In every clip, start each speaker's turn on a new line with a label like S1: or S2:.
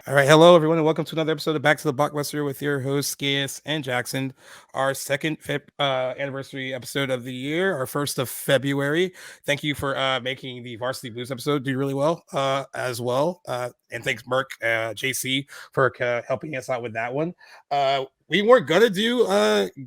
S1: All right, hello everyone, and welcome to another episode of Back to the Blockbuster with your hosts Gaius and Jackson. Our second anniversary episode of the year, our first of February. Thank you for making the Varsity Blues episode do really well as well. And thanks, Mark, JC, for helping us out with that one. We weren't gonna do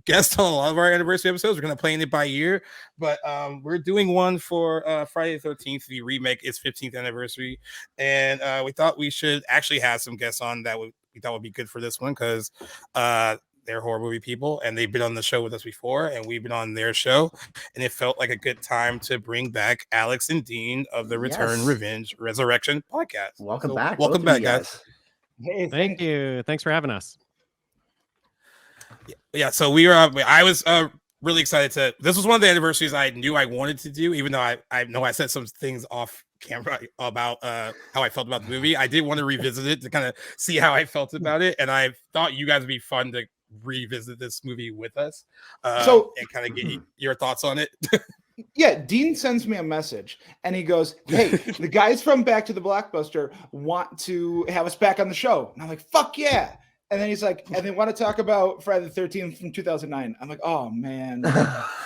S1: guests on a lot of our anniversary episodes. We're gonna plan it by year, but we're doing one for Friday the 13th, the remake, its 15th anniversary, and we thought we should actually have some guests on that we thought would be good for this one because they're horror movie people and they've been on the show with us before, and we've been on their show, and it felt like a good time to bring back Alex and Dean of the Return, Revenge, Resurrection podcast.
S2: Welcome back.
S1: Welcome back, guys.
S3: Hey, thank you. Thanks for having us.
S1: Yeah, so we were. I was really excited to. This was one of the anniversaries I knew I wanted to do, even though I know I said some things off camera about how I felt about the movie. I did want to revisit it to kind of see how I felt about it, and I thought you guys would be fun to revisit this movie with us, and kind of get your thoughts on it.
S4: Yeah, Dean sends me a message and he goes, "Hey, the guys from Back to the Blockbuster want to have us back on the show." And I'm like, "Fuck yeah." And then he's like, "And they want to talk about Friday the 13th from 2009. I'm like, "Oh, man."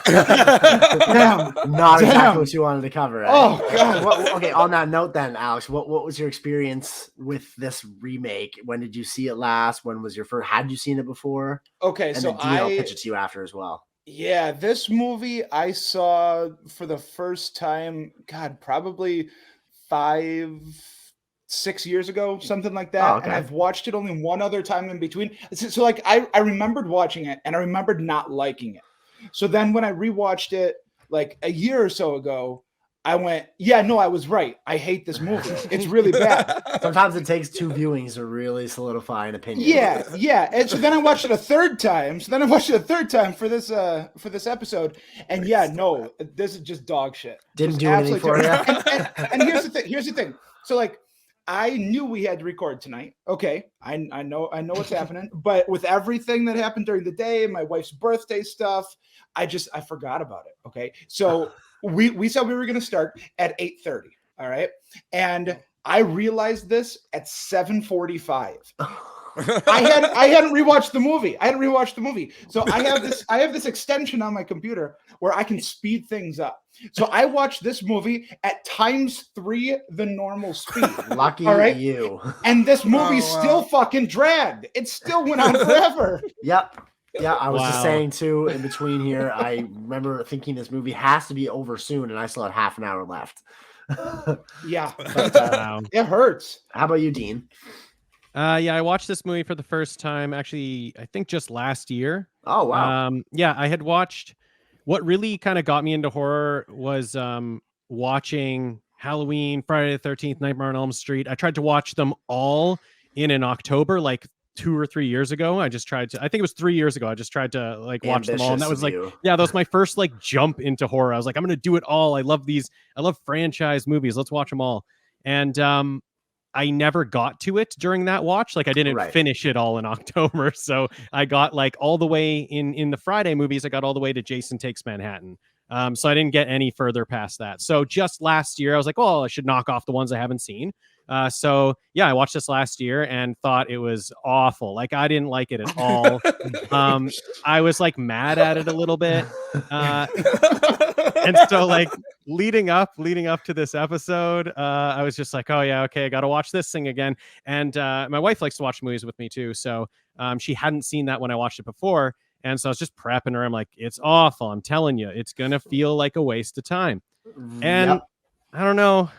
S2: Damn. Not exactly what you wanted to cover. Right?
S4: Oh, God.
S2: Okay, on that note then, Alex, what was your experience with this remake? When did you see it last? When was your first? Had you seen it before?
S4: Okay,
S2: and
S4: so
S2: I'll pitch it to you after as well.
S4: Yeah, this movie I saw for the first time, God, probably 5-6 years ago, something like that.
S2: Oh, okay.
S4: And I've watched it only one other time in between. So like I remembered watching it and I remembered not liking it. So then when I rewatched it like a year or so ago, I went, yeah, no, I was right. I hate this movie. It's really bad.
S2: Sometimes it takes 2 viewings to really solidify an opinion.
S4: Yeah. And so then I watched it a third time. For this episode. And yeah, no, this is just dog shit.
S2: Didn't do anything for you.
S4: And here's the thing. So like, I knew we had to record tonight. Okay, I know what's happening. But with everything that happened during the day, my wife's birthday stuff, I forgot about it. Okay, so we said we were going to start at 8:30. All right, and I realized this at 7:45. I hadn't rewatched the movie. So I have this extension on my computer where I can speed things up. So I watched this movie at ×3 the normal speed.
S2: Lucky you.
S4: And this movie still fucking dragged. It still went on forever.
S2: Yep. Yeah, I was just saying too, in between here, I remember thinking this movie has to be over soon, and I still had half an hour left.
S4: Yeah.
S2: But,
S4: it hurts.
S2: How about you, Dean?
S3: Yeah, I watched this movie for the first time, actually, I think just last year.
S2: Oh, wow.
S3: Yeah, I had watched, what really kind of got me into horror was watching Halloween, Friday the 13th, Nightmare on Elm Street. I tried to watch them all in October, like 2 or 3 years ago. I think it was 3 years ago. I just tried to like watch them all. And that was like, that was my first like jump into horror. I was like, I'm going to do it all. I love franchise movies. Let's watch them all. And, I never got to it during that watch. Like I didn't finish it all in October. So I got like all the way in the Friday movies. I got all the way to Jason Takes Manhattan. So I didn't get any further past that. So just last year I was like, well, I should knock off the ones I haven't seen. So yeah, I watched this last year and thought it was awful. Like I didn't like it at all. I was like mad at it a little bit. And so like leading up to this episode, I was just like, oh yeah, okay, I got to watch this thing again. And my wife likes to watch movies with me too. So she hadn't seen that when I watched it before. And so I was just prepping her. I'm like, it's awful. I'm telling you, it's going to feel like a waste of time. And I don't know.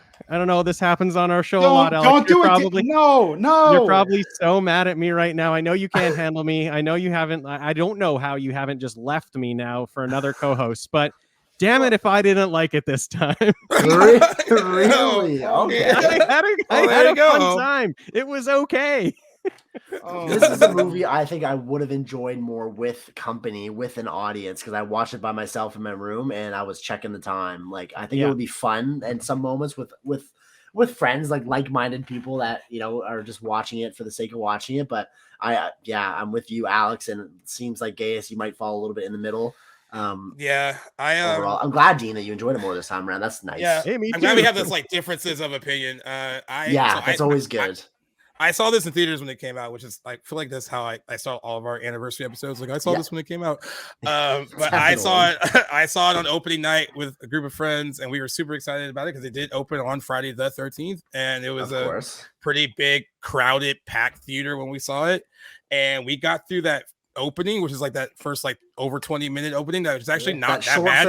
S3: This happens on our show a lot, Alex.
S4: Don't do it. No.
S3: You're probably so mad at me right now. I know you can't handle me. I know you haven't. I don't know how you haven't just left me now for another co-host, but damn it if I didn't like it this time.
S2: Really? Okay.
S3: I had a fun time. It was okay.
S2: This is a movie I think I would have enjoyed more with company, with an audience, because I watched it by myself in my room and I was checking the time. Like I think it would be fun and some moments with friends, like-minded people that are just watching it for the sake of watching it. But I'm with you, Alex, and it seems like Gaius, you might fall a little bit in the middle.
S1: Overall,
S2: I'm glad, Dean, that you enjoyed it more this time around. That's nice.
S1: Yeah,
S3: hey, me too.
S1: I'm glad we have this like differences of opinion. That's
S2: always good.
S1: I saw this in theaters when it came out, which is I feel like that's how I saw all of our anniversary episodes. Like I saw this when it came out, but I saw it. I saw it on opening night with a group of friends, and we were super excited about it because it did open on Friday the 13th, and it was pretty big, crowded, packed theater when we saw it, and we got through that opening, which is like that first like over 20-minute opening that was actually not that bad.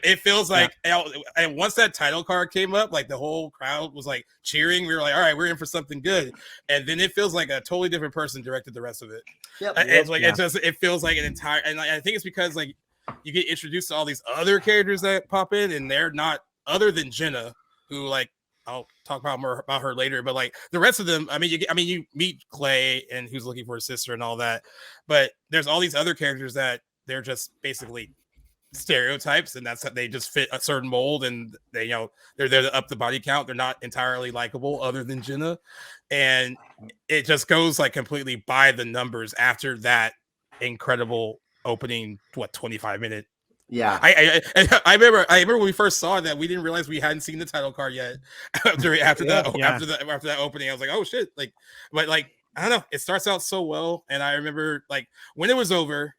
S1: It feels like, and once that title card came up, like the whole crowd was like cheering. We were like, all right, we're in for something good. And then it feels like a totally different person directed the rest of it. It feels like an entire, and I think it's because like you get introduced to all these other characters that pop in, and they're not other than Jenna, who like I'll talk about more about her later, but like the rest of them, you meet Clay and who's looking for his sister and all that, but there's all these other characters that they're just basically stereotypes, and that's that they just fit a certain mold, and they they're there to up the body count. They're not entirely likable other than Jenna, and it just goes like completely by the numbers after that incredible opening 25-minute.
S2: Yeah,
S1: I remember when we first saw that, we didn't realize we hadn't seen the title card yet. after that opening, I was like, oh shit! Like, but like I don't know, it starts out so well, and I remember like when it was over,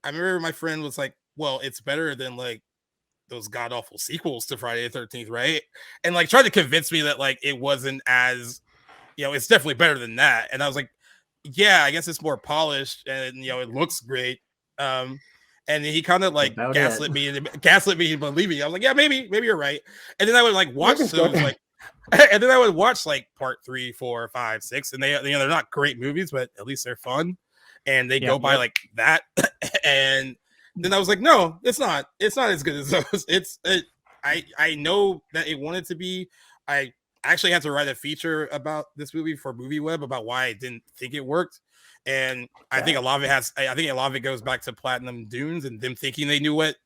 S1: I remember my friend was like, well, it's better than like those god awful sequels to Friday the 13th, right? And like tried to convince me that like it wasn't as, it's definitely better than that. And I was like, yeah, I guess it's more polished, and it looks great. And he kind of like gaslit me and believe me. I was like, yeah, maybe you're right. And then I would like watch those like, and then I would watch like part 3, 4, 5, 6, and they're not great movies, but at least they're fun, and they go by like that. And then I was like, no, it's not as good as those. I know that it wanted to be. I actually had to write a feature about this movie for MovieWeb about why I didn't think it worked. And I think a lot of it goes back to Platinum Dunes and them thinking they knew what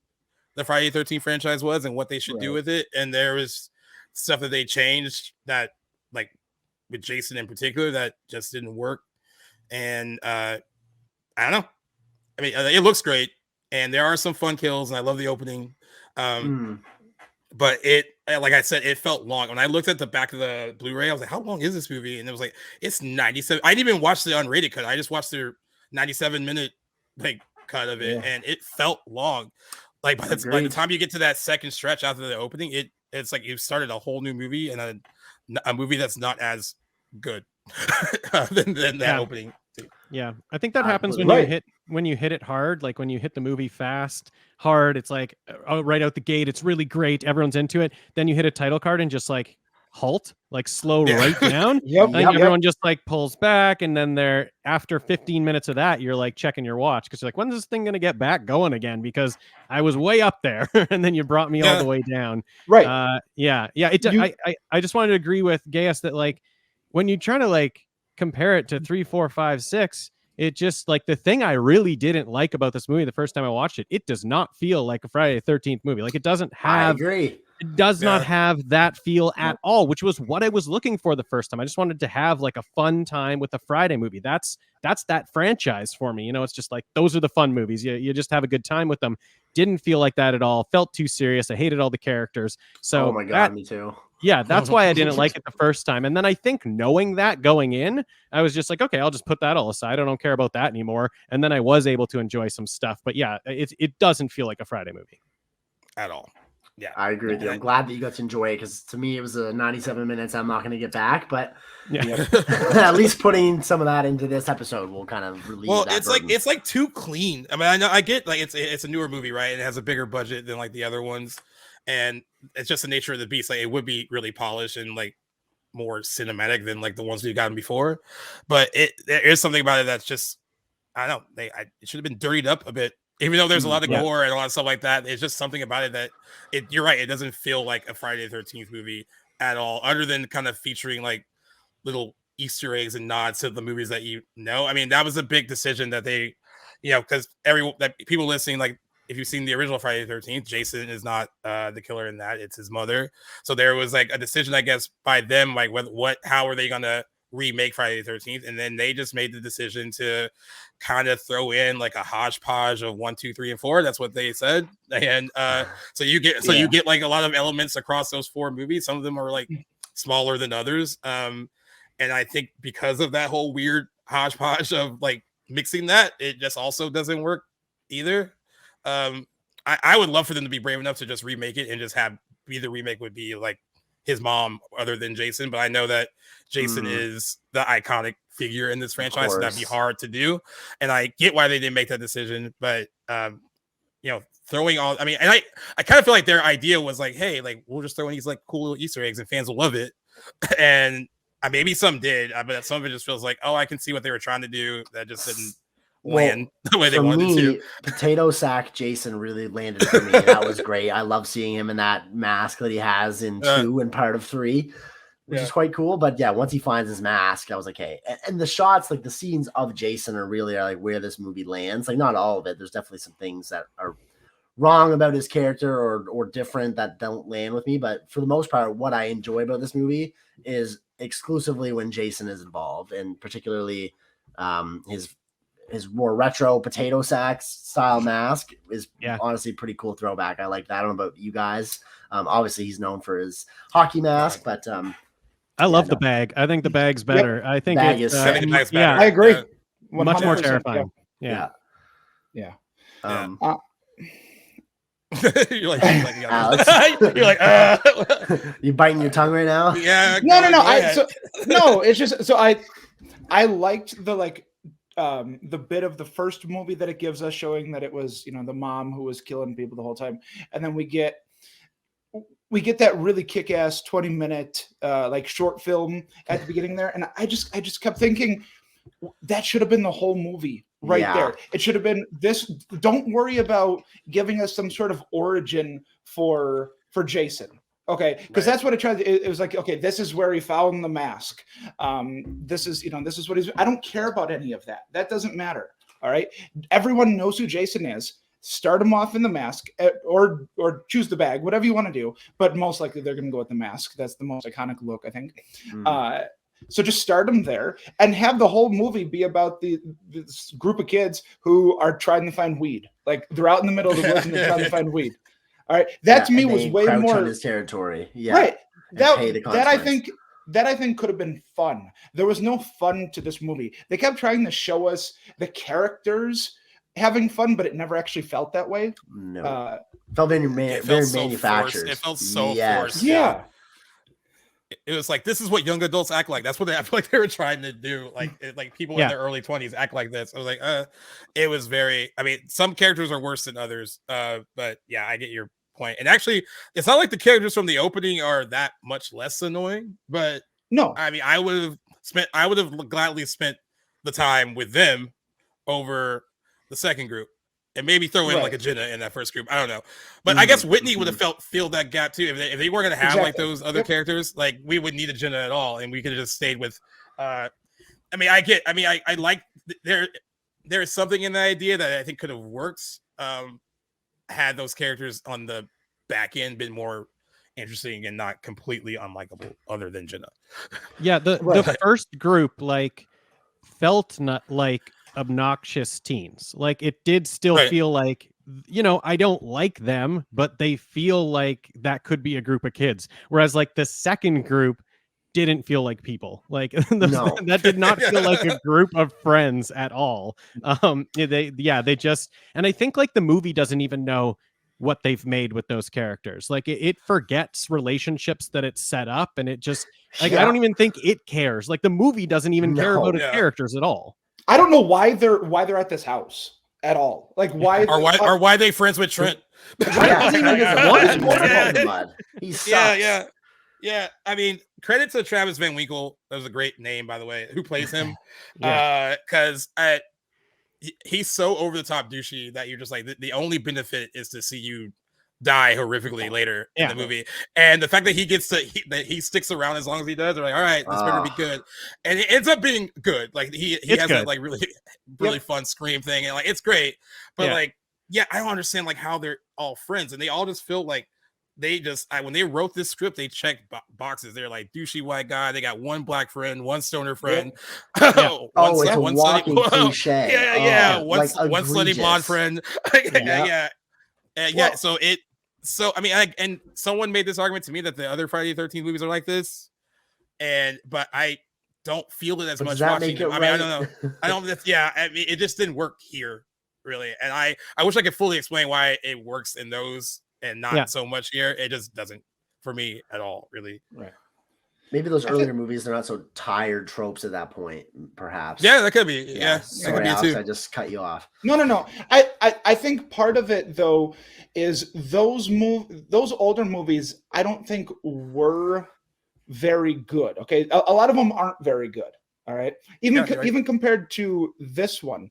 S1: the Friday the 13th franchise was and what they should do with it. And there was stuff that they changed that, like with Jason in particular, that just didn't work. And I don't know. I mean, it looks great, and there are some fun kills, and I love the opening. But it, like I said, it felt long. When I looked at the back of the Blu-ray, I was like, how long is this movie? And it was like, it's 97. I didn't even watch the unrated cut. I just watched the 97-minute like cut of it, and it felt long. Like by the time you get to that second stretch after the opening, it's like you've started a whole new movie, and a movie that's not as good than that opening.
S3: Yeah, I think that happens when you hit it hard, like when you hit the movie fast, hard. It's like right out the gate, it's really great, everyone's into it. Then you hit a title card and just like halt, like slow right down. Everyone just like pulls back, and then they're after 15 minutes of that, you're like checking your watch because you're like, when's this thing gonna get back going again? Because I was way up there, and then you brought me all the way down. Right? I just wanted to agree with Gaius that like when you try to like compare it to 3, 4, 5, 6, it just like the thing I really didn't like about this movie the first time I watched it, it does not feel like a Friday the 13th movie. Like it doesn't have, I agree. It does not have that feel at all, which was what I was looking for the first time. I just wanted to have like a fun time with a Friday movie. That's that franchise for me. It's just like, those are the fun movies. You just have a good time with them. Didn't feel like that at all. Felt too serious. I hated all the characters. So
S2: oh my God, me too.
S3: Yeah, that's why I didn't like it the first time. And then I think knowing that going in, I was just like, okay, I'll just put that all aside. I don't care about that anymore. And then I was able to enjoy some stuff. But yeah, it doesn't feel like a Friday movie
S1: at all. Yeah,
S2: I agree with you. I'm glad that you got to enjoy it, because to me it was a 97 minutes I'm not going to get back, but at least putting some of that into this episode will kind of relieve that burden.
S1: It's like too clean. I mean, I know, I get like it's a newer movie, right? And it has a bigger budget than like the other ones, and it's just the nature of the beast. Like it would be really polished and like more cinematic than like the ones we've gotten before, but there is something about it that's just, I don't know, it should have been dirtied up a bit. Even though there's a lot of gore and a lot of stuff like that, it's just something about it that you're right. It doesn't feel like a Friday the 13th movie at all, other than kind of featuring like little Easter eggs and nods to the movies that I mean, that was a big decision that they, because people listening, like if you've seen the original Friday the 13th, Jason is not the killer in that; it's his mother. So there was like a decision, I guess, by them, like how are they gonna remake Friday the 13th, and then they just made the decision to kind of throw in like a hodgepodge of 1, 2, 3, and 4. That's what they said. And so you get like a lot of elements across those 4 movies. Some of them are like smaller than others. And I think because of that whole weird hodgepodge of like mixing that, it just also doesn't work either. I would love for them to be brave enough to just remake it and just have the remake would be like his mom other than Jason, but I know that Jason is the iconic figure in this franchise, so that'd be hard to do. And I get why they didn't make that decision, but you know, throwing all, I mean, and I kind of feel like their idea was like, hey, like we'll just throw in these like cool little Easter eggs and fans will love it. And maybe some did, but some of it just feels like, oh, I can see what they were trying to do. That just didn't land the way they wanted it to.
S2: Potato Sack Jason really landed for me. That was great. I love seeing him in that mask that he has in 2 and part of 3, which is quite cool. But yeah, once he finds his mask, I was like, hey. And the shots, like the scenes of Jason are like where this movie lands. Like not all of it. There's definitely some things that are wrong about his character or different that don't land with me. But for the most part, what I enjoy about this movie is exclusively when Jason is involved, and particularly his more retro potato sack style mask is honestly pretty cool throwback. I like that. I don't know about you guys. Obviously he's known for his hockey mask, but
S3: I love the bag. I think the bag's better. I think
S2: bag
S3: it's
S2: is
S3: yeah,
S4: I agree.
S3: Much more
S4: 100%,
S3: terrifying.
S4: Yeah.
S1: You're like
S2: Alex.
S1: you're like
S2: you biting your tongue right now?
S1: Yeah.
S4: No. It's just so I liked the like the bit of the first movie that it gives us showing that it was, you know, the mom who was killing people the whole time, and then we get that really kick-ass 20-minute like short film at the beginning there, and I just kept thinking that should have been the whole movie there. It should have been this. Don't worry about giving us some sort of origin for Jason. Okay, because that's what it tried. It was like, okay, this is where he found the mask. This is what he's. I don't care about any of that. That doesn't matter. All right, everyone knows who Jason is. Start him off in the mask, or choose the bag, whatever you want to do. But most likely they're going to go with the mask. That's the most iconic look, I think. So just start them there and have the whole movie be about this group of kids who are trying to find weed. Like they're out in the middle of the woods and they're trying to find weed. All right, that to me was way more
S2: on his territory. Yeah,
S4: right. That I think could have been fun. There was no fun to this movie. They kept trying to show us the characters having fun, but it never actually felt that way.
S2: No, felt very manufactured.
S1: It felt so forced.
S4: Yeah.
S1: It was like, this is what young adults act like. That's what I feel like they were trying to do. Like people in their early 20s act like this. I was like, it was very, I mean, some characters are worse than others. But yeah, I get your point. And actually, it's not like the characters from the opening are that much less annoying, but
S4: no,
S1: I mean, I would have gladly spent the time with them over the second group. And maybe throw in like a Jenna in that first group. I don't know. But I guess Whitney would have filled that gap too. If they weren't going to have like those other characters, like we wouldn't need a Jenna at all. And we could have just stayed with, I like there is something in the idea that I think could have worked. Had those characters on the back end been more interesting and not completely unlikable other than Jenna.
S3: Yeah. The first group like felt not like obnoxious teens. Like it did still feel like, you know, I don't like them, but they feel like that could be a group of kids. Whereas like the second group didn't feel like people. Like that did not feel like a group of friends at all. They just, and I think like the movie doesn't even know what they've made with those characters. Like it forgets relationships that it's set up, and it just like I don't even think it cares. Like the movie doesn't even care about its characters at all.
S4: I don't know why they're at this house at all. Like why
S1: why they friends with Trent?
S2: He sucks.
S1: Yeah. I mean, credit to Travis Van Winkle. That was a great name, by the way. Who plays him? Because he's so over the top douchey that you're just like the only benefit is to see you die horrifically later in the movie, and the fact that he sticks around as long as he does, they're like, all right, this better be good, and it ends up being good. Like he has that like really fun scream thing, and like it's great, but like I don't understand like how they're all friends, and they all just feel like they just when they wrote this script, they checked boxes. They're like douchey white guy. They got one black friend, one stoner friend.
S2: It's a walking cliche.
S1: One slutty blonde friend. So I mean, and someone made this argument to me that the other Friday the 13th movies are like this. but I don't feel it as
S2: But
S1: much
S2: does that
S1: watching
S2: make
S1: them.
S2: it
S1: I mean, I
S2: right?
S1: don't know. I don't. Yeah, I mean, it just didn't work here, really. And I wish I could fully explain why it works in those and not so much here. It just doesn't for me at all, really.
S4: Right.
S2: Maybe those earlier movies, they're not so tired tropes at that point, perhaps.
S1: Yeah, that could be. Yeah,
S2: Sorry,
S1: that could be
S2: Alex,
S1: too.
S2: I just cut you off.
S4: No. I think part of it though is those older movies I don't think were very good. Okay, a lot of them aren't very good. All right, even compared to this one.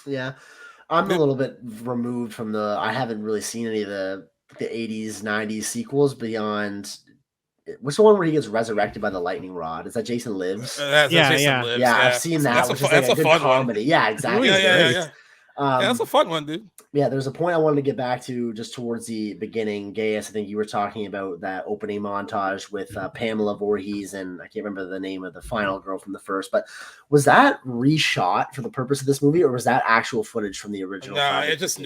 S2: Yeah, I'm a little bit removed from I haven't really seen any of the 80s, 90s sequels beyond. What's the one where he gets resurrected by the lightning rod? Is that Jason Lives?
S1: Jason Lives.
S2: Yeah, I've seen that, which is like a good comedy. One. Yeah, exactly.
S1: Yeah, that's a fun one, dude.
S2: Yeah, there's a point I wanted to get back to just towards the beginning. Gaius, I think you were talking about that opening montage with Pamela Voorhees, and I can't remember the name of the final girl from the first, but was that reshot for the purpose of this movie, or was that actual footage from the original?
S1: No, it's just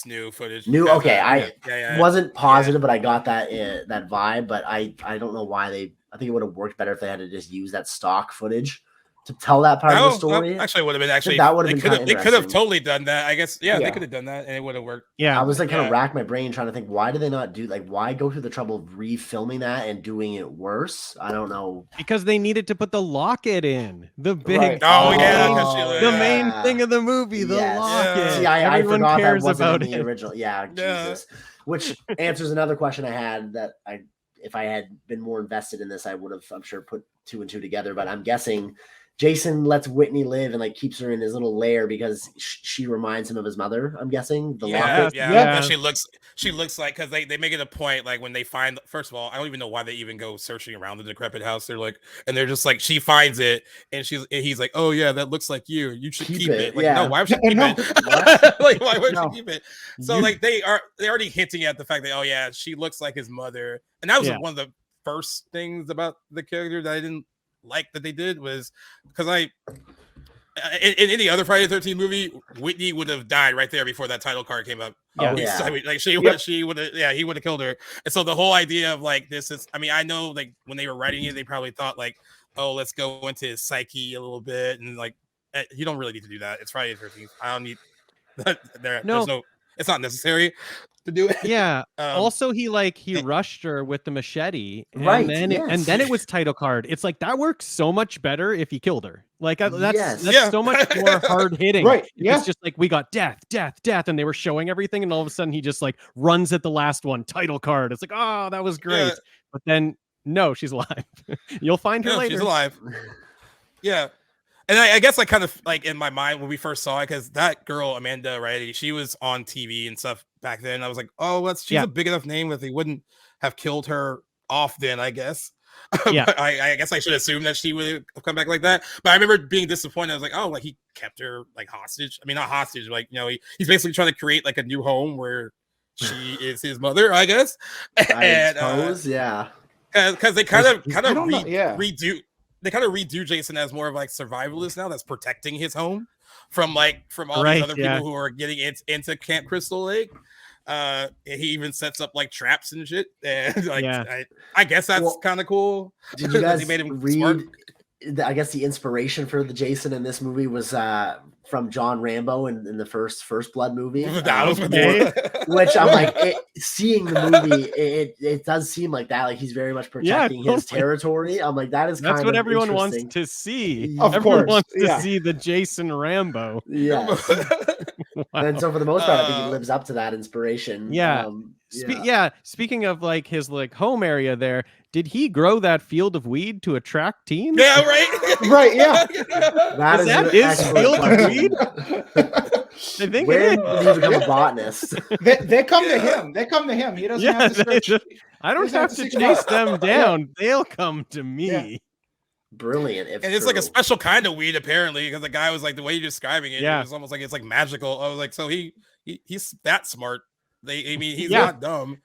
S1: new footage.
S2: Okay, I wasn't positive, but I got that vibe, but I don't know why I think it would have worked better if they had to just use that stock footage to tell that part of the story.
S1: Actually, would have been they could have totally done that. I guess, they could have done that, and it would have worked.
S3: Yeah,
S2: I was like kind of rack my brain trying to think, why do they not do why go through the trouble of refilming that and doing it worse? I don't know.
S3: Because they needed to put the locket in the big,
S1: the
S3: main thing of the movie, the locket.
S2: See, I forgot
S3: cares
S2: that wasn't
S3: about
S2: in the original. Yeah, Jesus. Which answers another question I had that if I had been more invested in this, I would have, I'm sure, put 2 and 2 together. But I'm guessing Jason lets Whitney live and keeps her in his little lair because she reminds him of his mother. I'm guessing the locket.
S1: Yeah. She looks like, because they make it a point, like when they find, first of all, I don't even know why they even go searching around the decrepit house. They're just like, she finds it and he's like, oh yeah, that looks like you. You should keep it. No, why would she keep it? Why would she keep it? So they're already hinting at the fact that, oh yeah, she looks like his mother, and that was one of the first things about the character that I didn't like that they did, was because in any other Friday the 13th movie, Whitney would have died right there before that title card came up. He would have killed her. And so the whole idea of this is, I mean, I know when they were writing it, they probably thought oh, let's go into his psyche a little bit, and you don't really need to do that. It's Friday the 13th. I don't need that. There's no, it's not necessary to do it.
S3: Yeah. Also, he rushed her with the machete, and
S2: right?
S3: Then it was title card. It's that works so much better if he killed her. That's so much more hard hitting.
S4: Right?
S3: It's just we got death, and they were showing everything, and all of a sudden he just runs at the last one, title card. It's oh, that was great. Yeah. But then no, she's alive. You'll find her later.
S1: She's alive. Yeah. And I guess kind of in my mind when we first saw it, because that girl, Amanda Righetti, she was on TV and stuff back then. I was like, oh, she's a big enough name that they wouldn't have killed her off then, I guess.
S3: Yeah.
S1: I guess I should assume that she would have come back like that. But I remember being disappointed. I was like, oh, he kept her hostage. I mean, not hostage, he's basically trying to create a new home where she is his mother, I guess.
S2: I suppose, yeah.
S1: Because they kind of redo. They kind of redo Jason as more of survivalist now, that's protecting his home from all these other people who are getting into Camp Crystal Lake. He even sets up traps and shit. And I guess that's kind of cool.
S2: Did you guys
S1: he made him
S2: read?
S1: Smart.
S2: I guess the inspiration for the Jason in this movie was from John Rambo in the first Blood movie.
S1: That was
S2: which I'm seeing the movie, it does seem like that. He's very much protecting his territory. I'm that's
S3: what everyone wants to see.
S2: Everyone
S3: wants to see the Jason Rambo.
S2: Yeah. Wow. And so for the most part, I think he lives up to that inspiration.
S3: Yeah. Speaking of his home area there, did he grow that field of weed to attract teens?
S1: Yeah, right.
S4: Right, yeah.
S2: That is
S3: his field of weed? I think
S2: where did he become a botanist?
S4: They come to him. They come to him. He doesn't have to search.
S3: I don't have to chase them down. They'll come to me. Yeah.
S2: Brilliant.
S1: And it's a special kind of weed, apparently, because the guy was the way you're describing it, it was almost it's magical. I was so he's that smart. He's not dumb.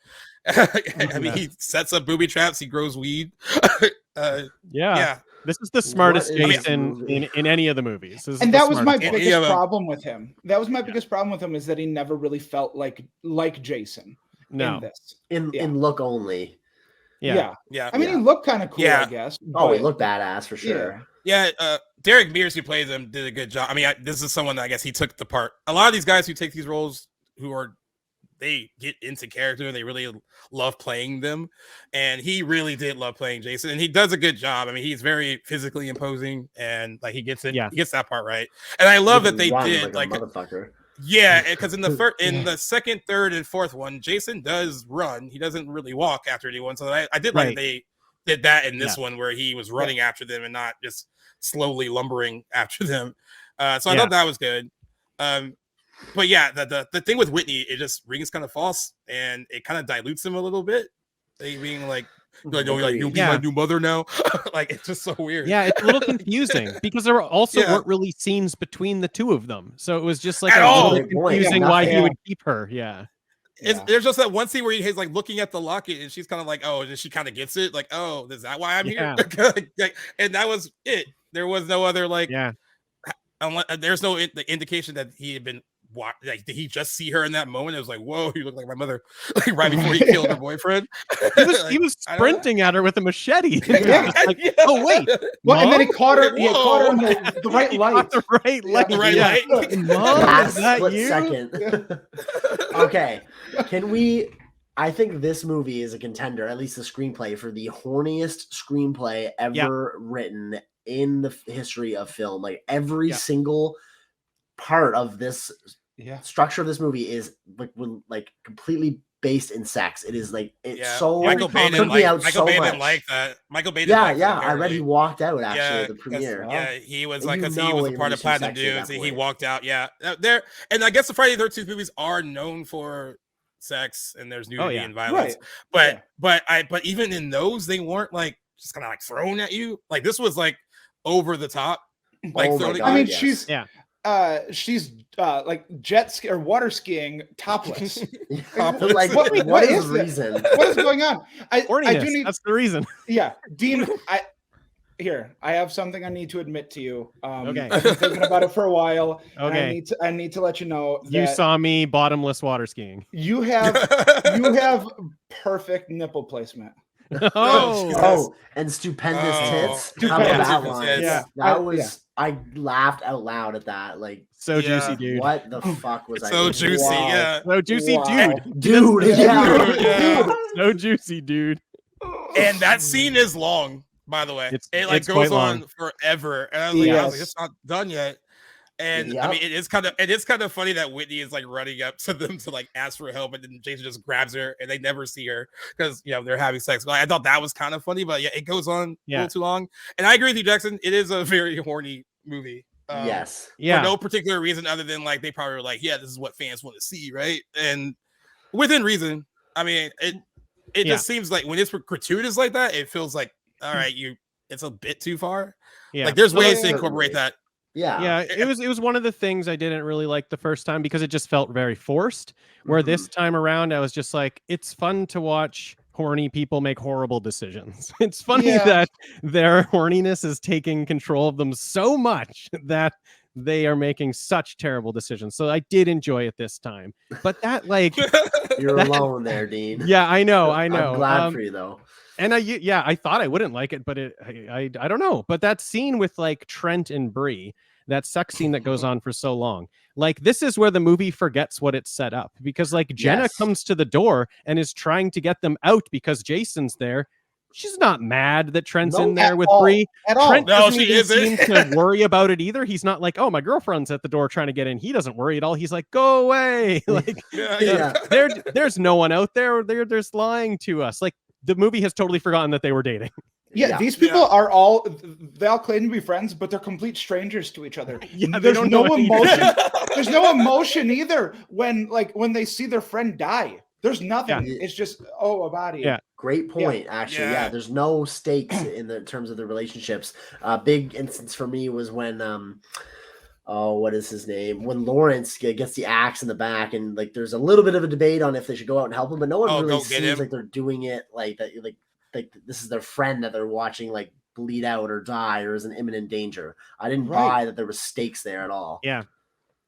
S1: I mean, he sets up booby traps. He grows weed.
S3: This is the smartest Jason in any of the movies.
S4: And that was my biggest problem with him. That was my biggest problem with him, is that he never really felt like Jason.
S3: No,
S4: in this.
S2: In look only.
S3: Yeah.
S4: I mean, he looked kind of cool, I guess.
S2: Oh, he looked badass for sure.
S1: Yeah, Derek Mears, who plays him, did a good job. I mean, this is someone that I guess he took the part. A lot of these guys who take these roles, they get into character, they really love playing them, and he really did love playing Jason, and he does a good job. I mean, he's very physically imposing, and like he gets it, he gets that part right. And I love that they did
S2: like a motherfucker.
S1: Yeah, because in the second, third, and fourth one, Jason does run. He doesn't really walk after anyone. So I did like they did that in this one where he was running after them and not just slowly lumbering after them. So I thought that was good. But yeah, the thing with Whitney, it just rings kind of false and it kind of dilutes him a little bit. They being like you'll be my new mother now. Like it's just so weird.
S3: Yeah, it's a little confusing because there also weren't really scenes between the two of them. So it was just like a little confusing why he would keep her.
S1: There's just that one scene where he's like looking at the locket and she's kind of like, oh, and she kind of gets it, like, oh, is that why I'm here? And that was it. There was no other there's no indication that he had been like, did he just see her in that moment? It was like, whoa, you look like my mother, like right before he killed her boyfriend.
S3: He was sprinting at her with a machete. Oh wait,
S4: well, and then he caught her. He caught her in the right light.
S3: The right light.
S1: The right light.
S2: Mom, is that you? Second. Okay, can we? I think this movie is a contender, at least the screenplay, for the horniest screenplay ever written in the history of film. Like every single part of this structure of this movie is like completely based in sex. It is like so
S1: Michael Bay didn't like that. Michael Bay didn't
S2: I read he walked out actually at the premiere.
S1: Yeah, he was like, because he was a part of Platinum Dudes and he walked out. Yeah, there. And I guess the Friday the 13th movies are known for sex and there's nudity and violence. But even in those, they weren't like just kind of like thrown at you. Like this was like over the top. Like
S4: I mean, she's like jet ski or water skiing topless.
S2: Like what is the reason?
S4: What is going on? I do need.
S3: That's the reason.
S4: Yeah, Dean. I have something I need to admit to you. I've been thinking about it for a while.
S3: Okay.
S4: I need to let you know that
S3: you saw me bottomless water skiing.
S4: You have perfect nipple placement.
S2: And stupendous tits. How about that one? Yeah, that was. I laughed out loud at that. Like
S3: so juicy, dude.
S2: What the fuck was
S1: so juicy?
S2: Wow.
S1: Yeah,
S3: so juicy,
S2: dude.
S3: So juicy, dude.
S1: And that scene is long, by the way. It goes on forever, and I was like, it's not done yet. And I mean, it is kind of funny that Whitney is like running up to them to like ask for help, and then Jason just grabs her, and they never see her because they're having sex. But I thought that was kind of funny, but it goes on a little too long. And I agree with you, Jackson. It is a very horny movie.
S2: Yes.
S1: For no particular reason other than like they probably were like, this is what fans want to see, right? And within reason. I mean, it just seems like when it's gratuitous like that, it feels like all right, it's a bit too far. Yeah, like there's ways to incorporate that.
S3: Yeah, it was one of the things I didn't really like the first time because it just felt very forced. Where this time around, I was just like, it's fun to watch horny people make horrible decisions. It's funny that their horniness is taking control of them so much that they are making such terrible decisions. So I did enjoy it this time. But that
S2: you're alone there, Dean.
S3: Yeah, I know.
S2: I'm glad for you though.
S3: And I thought I wouldn't like it, but I don't know. But that scene with like Trent and Bree, that sex scene that goes on for so long, like this is where the movie forgets what it's set up because like Jenna comes to the door and is trying to get them out because Jason's there. She's not mad that Trent's in there with Bree. Trent doesn't even seem to worry about it either. He's not like, oh, my girlfriend's at the door trying to get in. He doesn't worry at all. He's like, go away. Like there's no one out there. They're lying to us. Like the movie has totally forgotten that they were dating.
S4: These people are they all claim to be friends, but they're complete strangers to each other. There's no emotion. There's no emotion either when they see their friend die. There's nothing. It's just a body.
S2: Yeah. Great point, actually. Yeah, there's no stakes in the terms of the relationships. Big instance for me was when what is his name? When Lawrence gets the axe in the back, and like there's a little bit of a debate on if they should go out and help him, but no one really seems like they're doing it like that. Like this is their friend that they're watching like bleed out or die or is in imminent danger. I didn't buy that there was stakes there at all.
S3: Yeah.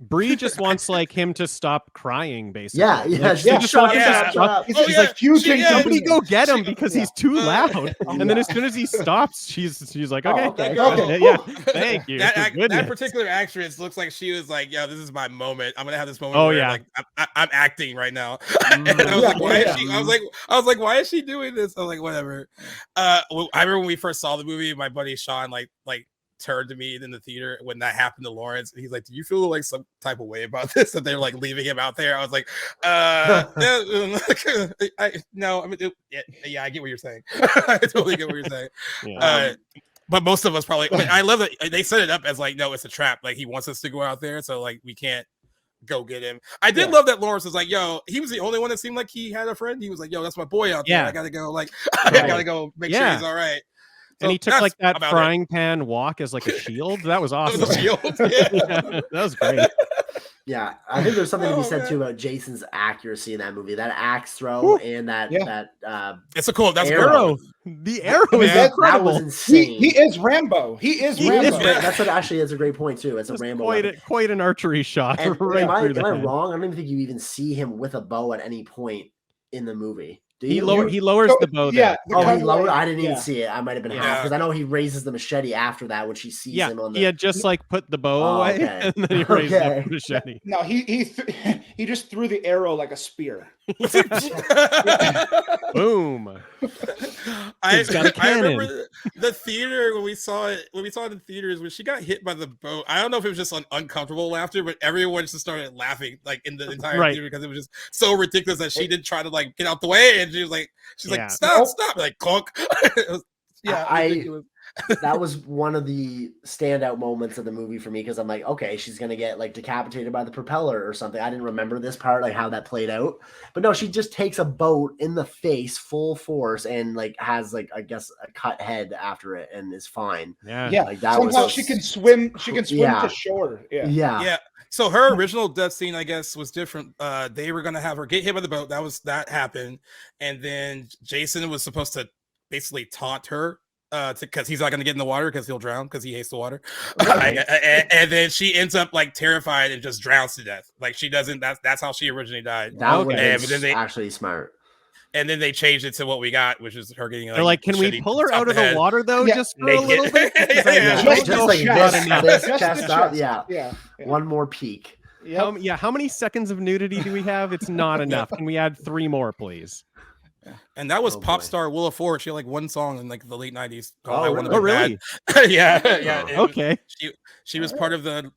S3: Bree just wants like him to stop crying, basically.
S2: Yeah, yeah.
S3: Like,
S2: She's
S3: she
S2: like,
S3: just
S2: shut
S3: wants
S2: up,
S3: him to
S2: shut up,
S3: stop.
S2: shut up.
S4: He's like,
S1: she-
S4: "Future
S1: yeah,
S3: Somebody go get him
S1: she-
S3: because he's too loud. And then as soon as he stops, she's like,
S2: Oh,
S3: okay,
S2: okay.
S1: Okay.
S3: yeah, thank you.
S1: That
S3: Goodness.
S1: particular actress looks like she was like, "Yo, this is my moment. I'm gonna have this moment
S3: Oh,
S1: where
S3: yeah.
S1: like I'm acting right now." And I was
S2: Yeah,
S1: like, "Why
S2: yeah.
S1: is she?" I was like, "Why is she doing this?" I was like, "Whatever." Well, I remember when we first saw the movie, my buddy Sean like turned to me in the theater when that happened to Lawrence, and he's like, "Do you feel like some type of way about this?" That they're like leaving him out there. I was like, no. I mean, yeah, I get what you're saying. I totally get what you're saying.
S3: Yeah.
S1: But most of us probably. I mean, I love that they set it up as like, no, it's a trap. Like he wants us to go out there, so like we can't go get him. I did love that Lawrence was like, "Yo," he was the only one that seemed like he had a friend. He was like, "Yo, that's my boy out there.
S3: Yeah.
S1: I gotta go. Like, I gotta go make sure he's all right."
S3: And he
S1: So
S3: took like
S1: that's
S3: that
S1: about
S3: frying pan walk as like a shield. That was
S1: It
S3: awesome.
S1: was a shield. Yeah.
S3: Yeah, that was great.
S2: Yeah, I think there's something to be
S1: Oh,
S2: said
S1: man.
S2: too about Jason's accuracy in that movie. That axe throw and that
S1: It's a cool. That's
S3: Arrow. The arrow
S1: I mean,
S3: is
S1: that
S2: that was
S3: incredible.
S2: insane.
S4: He is Rambo. He is
S2: He
S4: Rambo.
S2: is great. That's what actually is a great point too. It's a
S3: Just
S2: Rambo.
S3: quite,
S2: weapon.
S3: quite an archery shot.
S2: And
S3: right
S2: am I
S3: through the head.
S2: wrong? I don't even think you even see him with a bow at any point in the movie. Do you?
S3: He lowers the bow there.
S4: Yeah.
S2: Oh, he
S4: cutaway,
S2: lowered. I didn't even
S4: yeah.
S2: see it. I might have been half
S1: Yeah.
S2: because I know he raises the machete after that when she sees
S3: Yeah,
S2: him on the.
S3: he had just like put the bow
S2: Oh,
S3: away
S2: okay.
S3: and then he raised up
S2: Okay.
S3: the machete.
S4: No, he just threw the arrow like a spear.
S3: Boom.
S1: I
S3: It's got a cannon.
S1: remember the theater when we saw it in theaters when she got hit by the boat. I don't know if it was just uncomfortable laughter, but everyone just started laughing like in the entire
S3: Right.
S1: theater because it was just so ridiculous that she didn't try to like get out the way and she's like
S3: Yeah.
S1: stop like clunk. It was-
S2: I-
S1: ridiculous.
S2: That was one of the standout moments of the movie for me because I'm like, okay, she's gonna get like decapitated by the propeller or something. I didn't remember this part, like how that played out. But no, she just takes a boat in the face full force and like has like I guess a cut head after it and is fine.
S3: Yeah.
S4: Yeah.
S2: Like that
S4: Somehow
S2: was
S4: she can swim. She can swim
S2: Yeah.
S4: to shore. Yeah.
S1: Yeah. So her original death scene, I guess, was different. They were gonna have her get hit by the boat. That happened, and then Jason was supposed to basically taunt her because he's not gonna get in the water because he'll drown because he hates the water. And then she ends up like terrified and just drowns to death. Like she doesn't. That's how she originally died.
S2: That
S3: Okay.
S2: was
S1: But then they-
S2: actually smart.
S1: And then they changed it to what we got, which is her getting
S3: They're like, can we
S1: machete
S3: pull her
S1: top
S3: out of the
S1: head.
S3: water though,
S4: Yeah.
S3: just for
S1: Naked.
S3: a little bit? Because I
S1: Yeah.
S3: don't
S2: Just
S3: know
S2: like
S3: if that's
S2: this,
S3: enough.
S2: this
S4: Just
S2: chest
S4: the
S2: up,
S4: chest.
S2: yeah.
S4: Yeah.
S2: One more peek.
S3: Yeah, how many seconds of nudity do we have? It's not enough. Can we add 3 more, please?
S1: And that was
S2: Oh,
S1: pop
S2: boy.
S1: star Willa Ford. She had like one song in like the late 90s
S2: Oh,
S1: called I Wanna
S2: really?
S1: Be
S3: Oh, really?
S1: Bad. yeah.
S2: Oh.
S3: Okay.
S1: She was part of the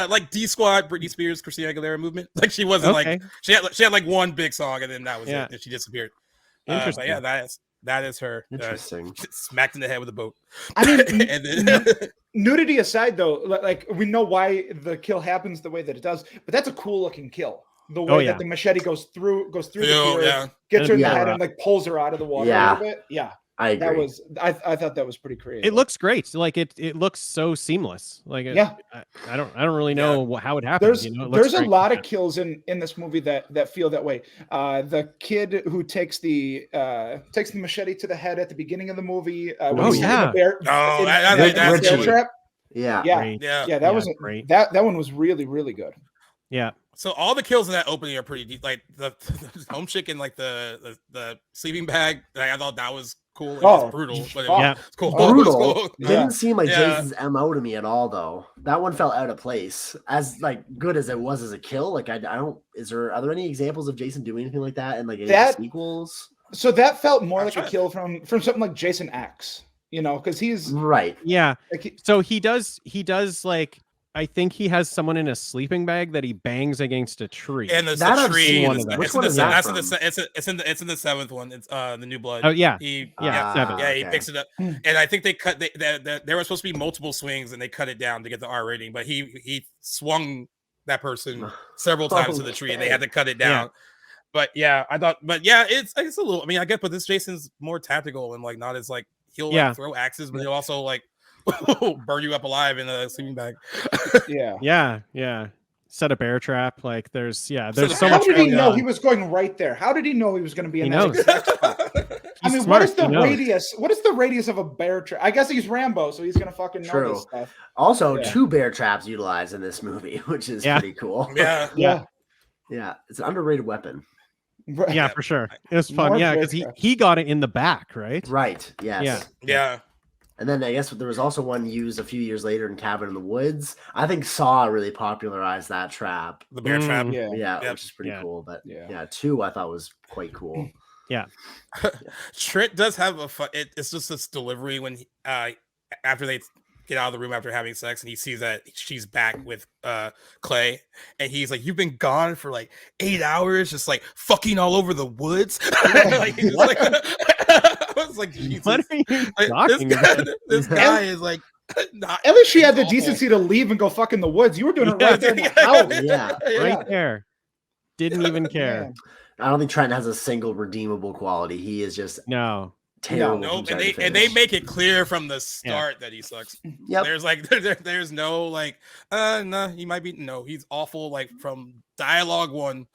S1: like D Squad, Britney Spears, Christina Aguilera movement. Like she wasn't
S3: Okay.
S1: like she had like one big song and then that was
S3: Yeah.
S1: it. And she disappeared.
S3: Interesting.
S1: But yeah, that is her.
S2: Interesting.
S1: Smacked in the head with a boat.
S4: I mean,
S1: and then
S4: nudity aside, though, like we know why the kill happens the way that it does, but that's a cool looking kill. The way
S3: yeah.
S4: that the machete goes through the
S1: Ew,
S4: pier,
S1: yeah.
S4: gets her in the
S2: Yeah.
S4: head, and like pulls her out of the water
S2: Yeah.
S4: a little bit. Yeah,
S2: I agree.
S4: I thought that was pretty creative.
S3: It looks great. Like it looks so seamless. Like
S4: Yeah.
S3: I don't really know how it happens.
S4: There's
S3: You know, it looks
S4: there's a
S3: great.
S4: lot of kills in this movie that feel that way. The kid who takes the machete to the head at the beginning of the movie. When
S2: Oh,
S4: he's in the
S3: yeah.
S4: bear,
S1: Oh,
S4: in
S1: that's
S4: the bear
S2: Richie.
S4: trap.
S2: Yeah.
S4: Yeah,
S3: Great.
S1: yeah.
S4: yeah, that was
S3: great.
S4: that one was really really good.
S3: Yeah.
S1: So all the kills in that opening are pretty deep. Like the home chick and like the sleeping bag. Like, I thought that was cool. It was
S4: Oh,
S1: brutal, but
S3: Yeah.
S1: it's cool.
S2: Brutal.
S1: It was cool.
S2: Didn't seem like
S1: Yeah.
S2: Jason's MO to me at all, though. That one felt out of place. As like good as it was as a kill, like I don't. Are there any examples of Jason doing anything like that in like any
S4: That-
S2: sequels?
S4: So that felt more
S1: I'm
S4: like a
S1: trying-
S4: kill from something like Jason X. You know, because he's
S2: Right.
S3: Yeah.
S4: like,
S3: So he does like I think he has someone in a sleeping bag that he bangs against a tree.
S1: And there's
S2: That
S1: the
S2: I've
S1: tree.
S2: seen
S3: one of them.
S2: Which
S1: It's
S2: one
S1: in
S2: is
S1: the,
S2: that
S1: that's
S2: from?
S1: in the it's in the 7th one. It's the New Blood.
S3: Oh yeah.
S1: He
S3: Yeah, seven.
S1: yeah, he
S2: okay.
S1: picks it up, and I think they cut. There were supposed to be multiple swings, and they cut it down to get the R rating. But he swung that person several times to the tree, and they had to cut it down. But yeah, I thought. But yeah, it's a little. I mean, I get, but this Jason's more tactical and like not as like he'll like throw axes, but he'll also like burn you up alive in a sleeping bag.
S4: yeah.
S3: Yeah. Set a bear trap. Like there's so
S4: How
S3: much
S4: did he
S3: going
S4: know
S3: on.
S4: he was going right there? How did he know he was going to be in
S3: He
S4: that
S3: knows.
S4: exact spot? I mean,
S3: smart,
S4: what is the
S3: he knows.
S4: radius? What is the radius of a bear trap? I guess he's Rambo, so he's gonna fucking know this stuff.
S2: Also,
S4: Yeah.
S2: 2 bear traps utilized in this movie, which is pretty cool.
S1: Yeah.
S2: Yeah, it's an underrated weapon.
S3: Yeah, for sure. It was fun.
S4: More
S3: Yeah,
S4: bear
S3: because
S4: traps.
S3: he got it in the back, right?
S2: Right. Yes.
S1: Yeah.
S2: And then I guess there was also one used a few years later in Cabin in the Woods. I think Saw really popularized that trap.
S1: The bear trap.
S4: Yeah.
S2: Which is pretty cool. But
S4: Yeah.
S2: 2 I thought was quite cool.
S3: Yeah.
S1: Trent does have a fun. It's just this delivery when after they get out of the room after having sex and he sees that she's back with Clay and he's like, "You've been gone for like 8 hours, just like fucking all over the woods." Like, he's like, I was like, Jesus.
S3: What are you
S1: Like,
S3: talking about?
S1: this guy is like, not.
S4: At least she had the
S1: awful.
S4: decency to leave and go fuck in the woods. You were doing it right there in the house.
S2: Yeah.
S3: Right there. Didn't even care.
S4: Man.
S2: I don't think Trent has a single redeemable quality. He is just
S3: No.
S2: terrible.
S1: No,
S2: from
S1: and
S2: start to
S1: they
S2: finish.
S1: make it clear from the start that he sucks.
S2: Yep.
S1: There's like there's no like no, he might be he's awful like from dialogue 1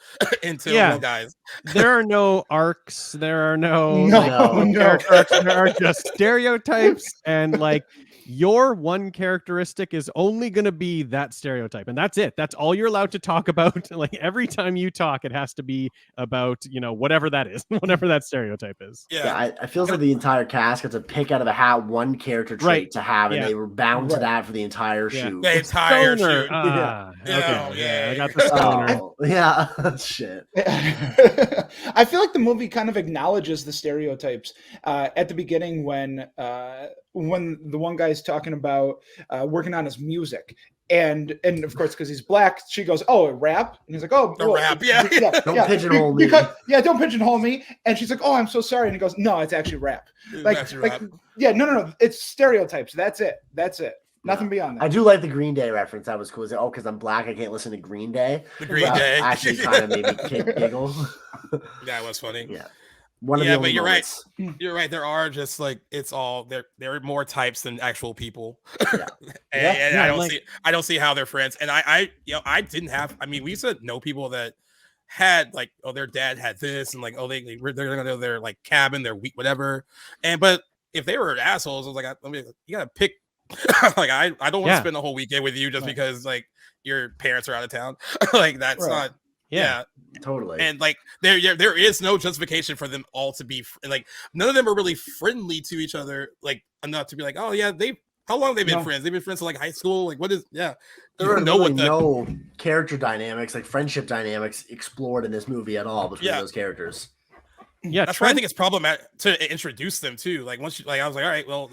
S1: until he dies.
S3: There are no arcs. There are no
S2: No.
S3: character arcs. There are just stereotypes and like your one characteristic is only going to be that stereotype and that's it. That's all you're allowed to talk about. Like every time you talk it has to be about whatever that is, whatever that stereotype is.
S2: Yeah, I feel like the entire cast got to pick out of a hat one character trait to have, and they were bound to that for the entire shoot.
S1: The entire
S3: Stoner.
S1: shoot.
S3: Okay. I got the stoner.
S2: Shit.
S4: I feel like the movie kind of acknowledges the stereotypes at the beginning when the one guy's talking about working on his music. And of course, because he's black, she goes, "Oh, a rap," and he's like, "Oh,
S1: a rap, yeah.
S2: Don't pigeonhole me."
S4: Don't pigeonhole me." And she's like, "Oh, I'm so sorry," and he goes, "No, it's actually rap." No, it's stereotypes. That's it. Nothing beyond that.
S2: I do like the Green Day reference. That was cool. It's like, oh, because I'm black, I can't listen to Green Day.
S1: The Green Day
S2: actually kind of made me giggle.
S1: That was funny.
S2: Yeah. But
S1: you're right. You're right. There are just like there are more types than actual people. And I don't see how they're friends. And I didn't have. I mean, we used to know people that had like, oh, their dad had this, and like, oh, they're gonna go their like cabin, their week, whatever. But if they were assholes, I was like, you gotta pick. Like I don't want to spend the whole weekend with you just because like your parents are out of town. Like that's not. Yeah,
S2: totally.
S1: And like there is no justification for them all to be like none of them are really friendly to each other like enough to be like, oh yeah, how long have they been friends? They've been friends since like high school. Like what is
S2: there are no character dynamics, like friendship dynamics explored in this movie at all between those characters.
S3: Yeah,
S1: that's why I think it's problematic to introduce them too. Like once I was like, all right, well,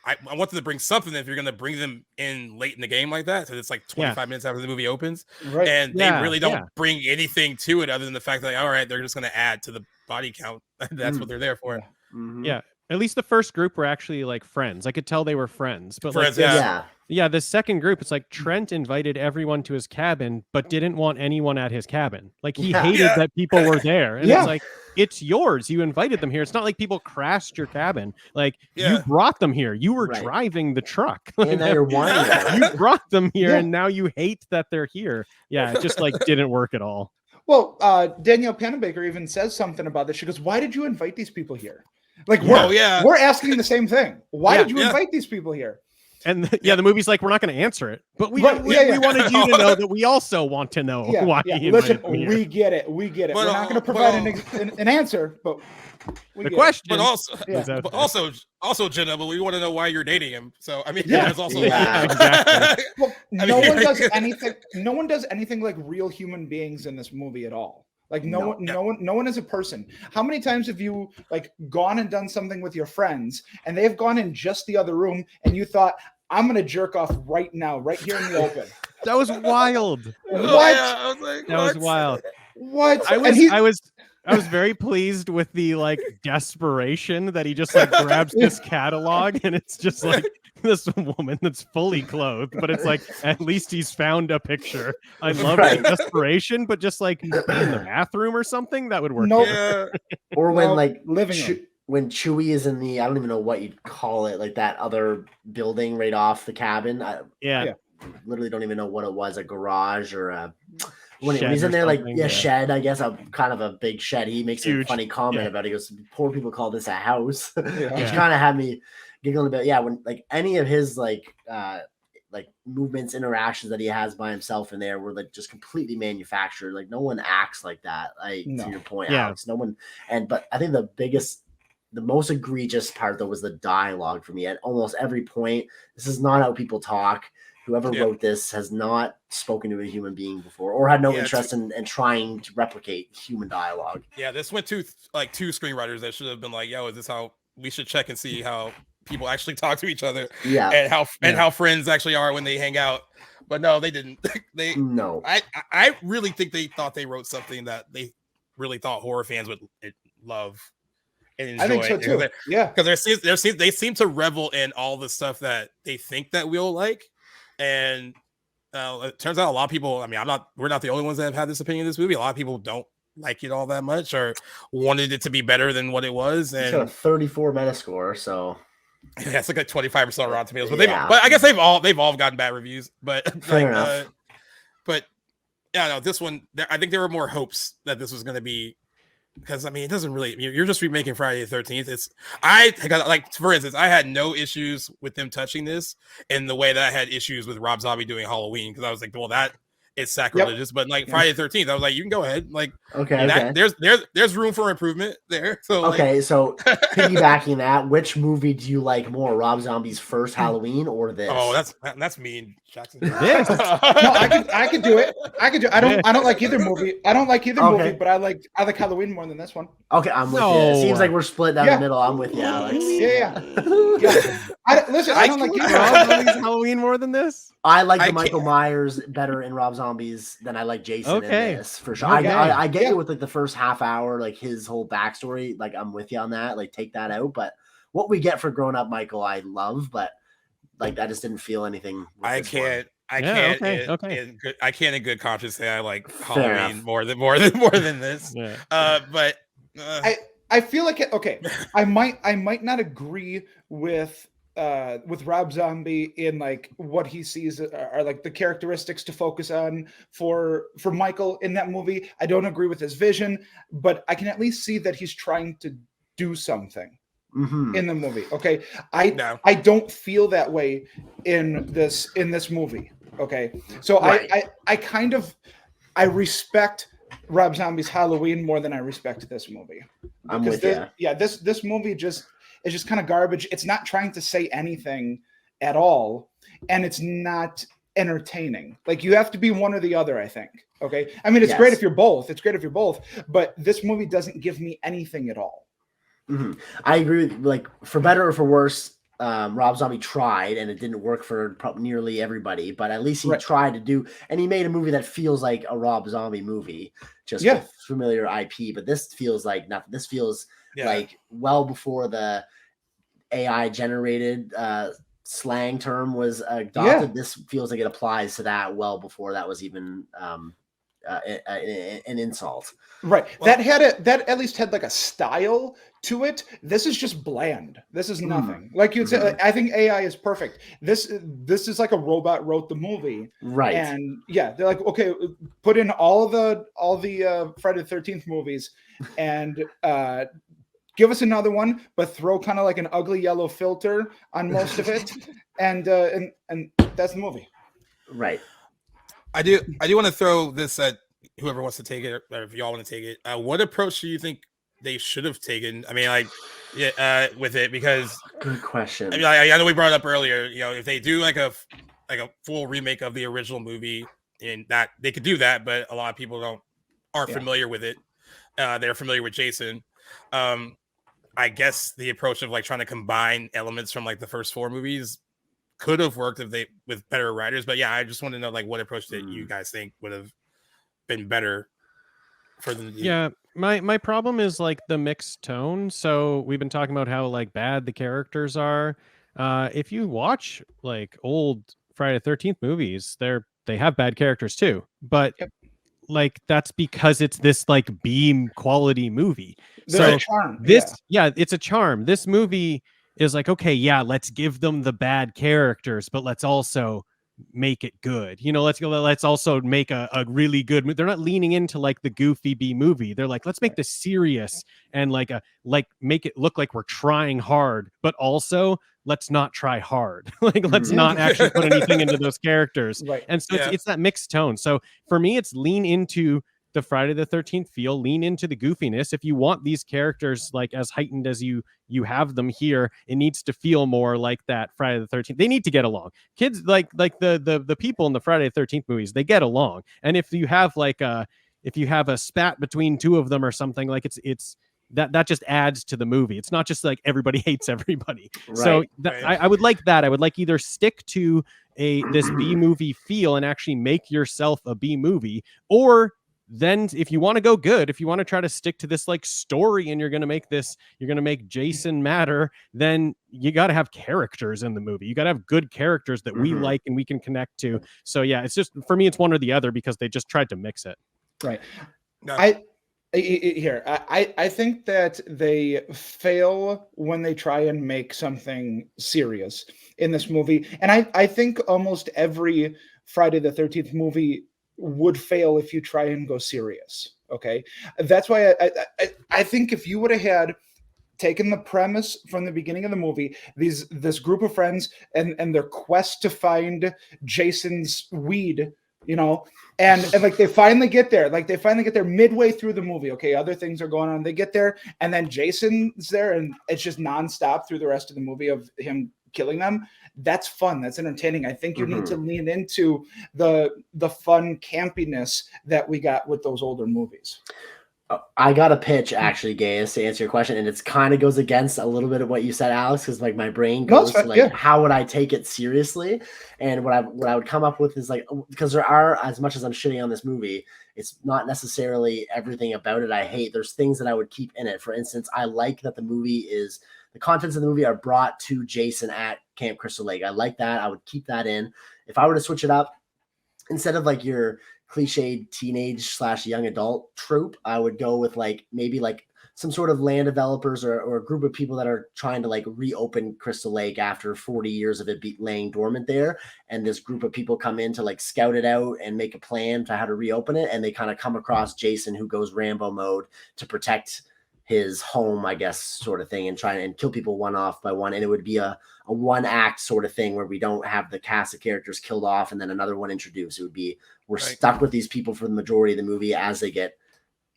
S1: I want them to bring something if you're going to bring them in late in the game like that. So it's like 25 minutes after the movie opens.
S4: Right.
S1: And they really don't bring anything to it other than the fact that, like, all right, they're just going to add to the body count. That's what they're there for.
S2: Mm-hmm.
S3: Yeah. At least the first group were actually like friends. I could tell they were friends. But
S1: friends,
S3: the second group, it's like Trent invited everyone to his cabin, but didn't want anyone at his cabin. Like he hated that people were there. And it's like, it's yours. You invited them here. It's not like people crashed your cabin. Like you brought them here. You were driving the truck.
S2: And now you're wanting them.
S3: You brought them here and now you hate that they're here. Yeah, it just like didn't work at all.
S4: Well, Danielle Panabaker even says something about this. She goes, "Why did you invite these people here?" Like we're asking the same thing. Why did you invite these people here?
S3: And the movie's like, we're not going to answer it, but we wanted you to know that we we want to know why.
S4: Listen, we get it. We're not going to provide an answer, but
S3: the question.
S1: But also, Jenna, but we want to know why you're dating him. So I mean, that's also
S3: exactly.
S4: Well, no one does anything. No one does anything like real human beings in this movie at all. Like no one is a person. How many times have you like gone and done something with your friends and they've gone in just the other room and you thought, I'm going to jerk off right now, right here in the open.
S3: That was wild.
S4: What?
S1: I was like,
S3: that was wild.
S4: What?
S3: I was very pleased with the like desperation that he just like grabs this catalog and it's just like this woman that's fully clothed, but it's like at least he's found a picture. I love the desperation, but just like in the bathroom or something that would work.
S2: Or when like
S4: living
S2: when Chewie is in the, I don't even know what you'd call it, like that other building right off the cabin. I literally don't even know what it was, a garage or a when
S3: shed
S2: he's in
S3: or
S2: there, like
S3: something,
S2: shed. I guess a kind of a big shed. He makes a
S3: Huge.
S2: funny comment
S3: Yeah.
S2: about it. He goes, "Poor people call this a house," which
S3: Yeah.
S2: kind of had me giggling a bit. Yeah, when like any of his like movements, interactions that he has by himself in there were like just completely manufactured. Like no one acts like that. Like
S4: No.
S2: to your point,
S3: Yeah.
S2: Alex, no one. But I think the most egregious part though was the dialogue for me. At almost every point, this is not how people talk. Whoever wrote this has not spoken to a human being before or had no interest in trying to replicate human dialogue.
S1: Yeah, this went to like two screenwriters that should have been like, yo, is this how we should check and see how people actually talk to each other?
S2: Yeah.
S1: And how friends actually are when they hang out. But no, they didn't.
S2: No.
S1: I really think they thought they wrote something that they really thought horror fans would love and enjoy.
S4: I think so too.
S1: Because they seem to revel in all the stuff that they think that we'll like. And it turns out a lot of people, I mean, we're not the only ones that have had this opinion of this movie. A lot of people don't like it all that much or wanted it to be better than what it was. And
S2: it's got a 34 Metascore, so
S1: yeah, it's like a 25% Rotten Tomatoes. But I guess they've all gotten bad reviews. But
S2: fair enough.
S1: But yeah, no, this one, I think there were more hopes that this was going to be. Because I mean, it doesn't really. You're just remaking Friday the 13th. I got like, for instance, I had no issues with them touching this in the way that I had issues with Rob Zombie doing Halloween because I was like, well, that is sacrilegious. But like Friday the 13th, I was like, you can go ahead. Like,
S2: okay.
S1: There's room for improvement there. So
S2: okay, so piggybacking that, which movie do you like more, Rob Zombie's first Halloween or this?
S1: Oh, that's mean, Jackson.
S3: This.
S4: No, I could do it. I don't like either movie. I don't like either movie, but I like Halloween more than this one.
S2: Okay, I'm with you. It seems like we're split down the middle. I'm with you, Alex.
S4: Yeah. I don't like either.
S3: Rob Zombie's Halloween more than this.
S2: I like Michael Myers better in Rob Zombies than I like Jason in this, for sure.
S3: Okay.
S2: I get you with like the first half hour, like his whole backstory. Like I'm with you on that. Like take that out. But what we get for grown up Michael, I love. But like I just didn't feel anything.
S1: I can't in good conscience say I like Halloween more than this.
S3: Yeah.
S1: But
S4: I feel like I might not agree with Rob Zombie in like what he sees are like the characteristics to focus on for Michael in that movie. I don't agree with his vision, but I can at least see that he's trying to do something in the movie. Okay. I don't feel that way in this movie. Okay. So right. I respect Rob Zombie's Halloween more than I respect this movie.
S2: I'm with you.
S4: Yeah, this movie is just kind of garbage. It's not trying to say anything at all, and it's not entertaining. Like you have to be one or the other, I think. Okay. I mean, it's great if you're both. But this movie doesn't give me anything at all.
S2: I agree with, like, for better or for worse, Rob Zombie tried and it didn't work for nearly everybody, but at least he tried to do, and he made a movie that feels like a Rob Zombie movie, just with familiar IP. But this feels like nothing. This feels like well before the AI generated slang term was adopted. This feels like it applies to that well before that was even an insult.
S4: Right. Well, that at least had like a style to it. This is just bland. This is nothing. Like you'd say, like, I think AI is perfect. This is like a robot wrote the movie.
S2: Right.
S4: And they're like, okay, put in all the Friday the 13th movies and give us another one, but throw kind of like an ugly yellow filter on most of it. and that's the movie.
S2: Right.
S1: I do want to throw this at whoever wants to take it, or if y'all want to take it. What approach do you think they should have taken? I mean, like, with it, because
S2: good question.
S1: I mean, I know we brought it up earlier. You know, if they do like a full remake of the original movie, and that they could do that, but a lot of people aren't familiar with it. They're familiar with Jason. I guess the approach of like trying to combine elements from like the first four movies could have worked with better writers. But I just want to know like what approach that you guys think would have been better for the
S3: my problem is like the mixed tone. So we've been talking about how like bad the characters are. If you watch like old Friday the 13th movies, they have bad characters too, but like that's because it's this like beam quality movie.
S4: There's a charm.
S3: It's a charm. This movie is like, okay, let's give them the bad characters, but let's also make it good. Let's also make a really good movie. They're not leaning into like the goofy B movie. They're like, let's make this serious and like make it look like we're trying hard, but also let's not try hard. Like, let's not actually put anything into those characters.
S4: Right.
S3: And so it's that mixed tone. So for me, it's lean into the Friday the 13th feel, lean into the goofiness. If you want these characters like as heightened as you have them here, it needs to feel more like that Friday the 13th. They need to get along. Kids like the people in the Friday the 13th movies, they get along. And if you have a spat between two of them or something, like it's that just adds to the movie. It's not just like everybody hates everybody. Right. So I would like that. I would like either stick to this B movie feel and actually make yourself a B movie, or then if you want to go good, if you want to try to stick to this like story and you're going to make Jason matter, then you got to have characters in the movie. You got to have good characters that we like and we can connect to. So yeah, it's just, for me, it's one or the other because they just tried to mix it.
S4: Right. No. I think that they fail when they try and make something serious in this movie. And I think almost every Friday the 13th movie would fail if you try and go serious. Okay. That's why I think if you would have had taken the premise from the beginning of the movie, this group of friends and their quest to find Jason's weed, and like they finally get there midway through the movie. Okay. Other things are going on. They get there and then Jason's there and it's just nonstop through the rest of the movie of him killing them. That's fun. That's entertaining. I think you need to lean into the fun campiness that we got with those older movies.
S2: I got a pitch actually, Gaius, to answer your question, and it's kind of goes against a little bit of what you said, Alex, because like my brain goes to like how would I take it seriously, and what I would come up with is like, because there are, as much as I'm shitting on this movie, it's not necessarily everything about it I hate. There's things that I would keep in it. For instance, I like that the contents of the movie are brought to Jason at Camp Crystal Lake. I like that. I would keep that in. If I were to switch it up, instead of like your cliched teenage / young adult trope, I would go with like maybe like some sort of land developers or a group of people that are trying to like reopen Crystal Lake after 40 years of it laying dormant there. And this group of people come in to like scout it out and make a plan to how to reopen it. And they kind of come across Jason, who goes Rambo mode to protect his home, I guess, sort of thing, and try and kill people one off by one. And it would be a one act sort of thing where we don't have the cast of characters killed off and then another one introduced. It would be, we're stuck with these people for the majority of the movie as they get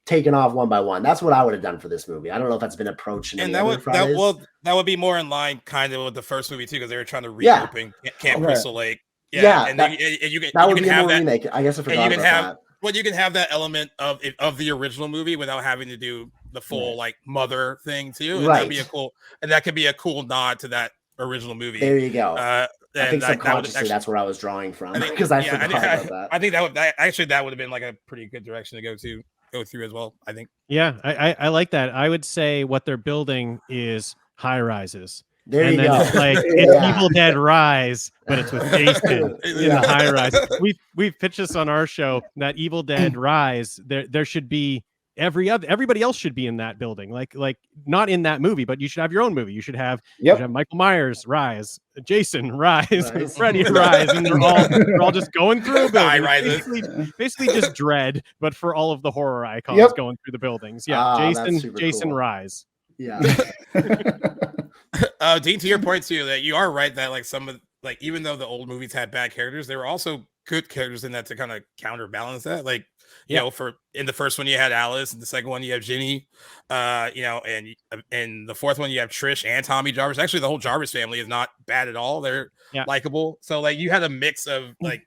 S2: taken off one by one. That's what I would have done for this movie. I don't know if that's been approached in
S1: that would be more in line kind of with the first movie too, because they were trying to reopen Camp Crystal Lake. And you can have that remake.
S2: I guess I forgot about that.
S1: Well, you can have that element of the original movie without having to do the full like mother thing too. And that'd be that could be a cool nod to that original movie.
S2: There you go. I think subconsciously that's where I was drawing from because I forgot about that.
S1: I think that would have been like a pretty good direction to go through as well. I think.
S3: Yeah, I like that. I would say what they're building is high rises.
S2: There you go.
S3: It's like it's Evil Dead Rise, but it's with Jason in the high rise. We've pitched this on our show that Evil Dead Rise. There should be everybody else should be in that building. Like not in that movie, but you should have your own movie. You should have Michael Myers Rise, Jason Rise, Freddy Rise, and they're all just going through buildings. Basically just Dread, but for all of the horror icons going through the buildings. Yeah, Jason
S2: cool.
S3: Rise.
S2: Yeah.
S1: Dean, to your point too, that you are right that like some of like even though the old movies had bad characters, there were also good characters in that to kind of counterbalance that. Like you know, for in the first one you had Alice, and the second one you have Ginny, and in the fourth one you have Trish and Tommy Jarvis. Actually, the whole Jarvis family is not bad at all. They're likable. So like you had a mix of like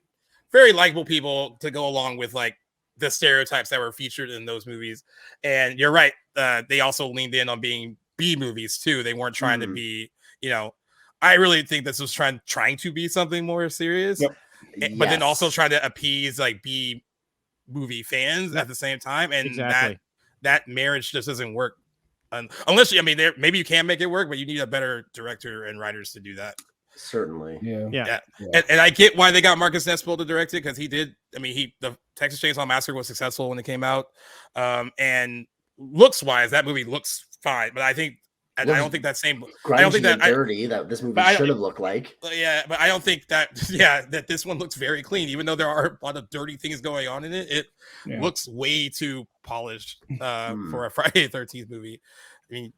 S1: very likable people to go along with like the stereotypes that were featured in those movies. And you're right, they also leaned in on being B movies too. They weren't trying to be, I really think this was trying to be something more serious, but then also trying to appease like B movie fans at the same time. And that marriage just doesn't work unless maybe you can make it work, but you need a better director and writers to do that.
S2: Certainly.
S1: Yeah. And I get why they got Marcus Nispel to direct it, because he did. The Texas Chainsaw Massacre was successful when it came out, and looks wise, that movie looks fine. But I think And
S2: Well,
S1: I don't think that same.
S2: grungy
S1: I don't think that
S2: and dirty that this movie
S1: but I-
S2: should have looked like.
S1: Yeah, but I don't think that. Yeah, that this one looks very clean, even though there are a lot of dirty things going on in it. It looks way too polished for a Friday the 13th movie. I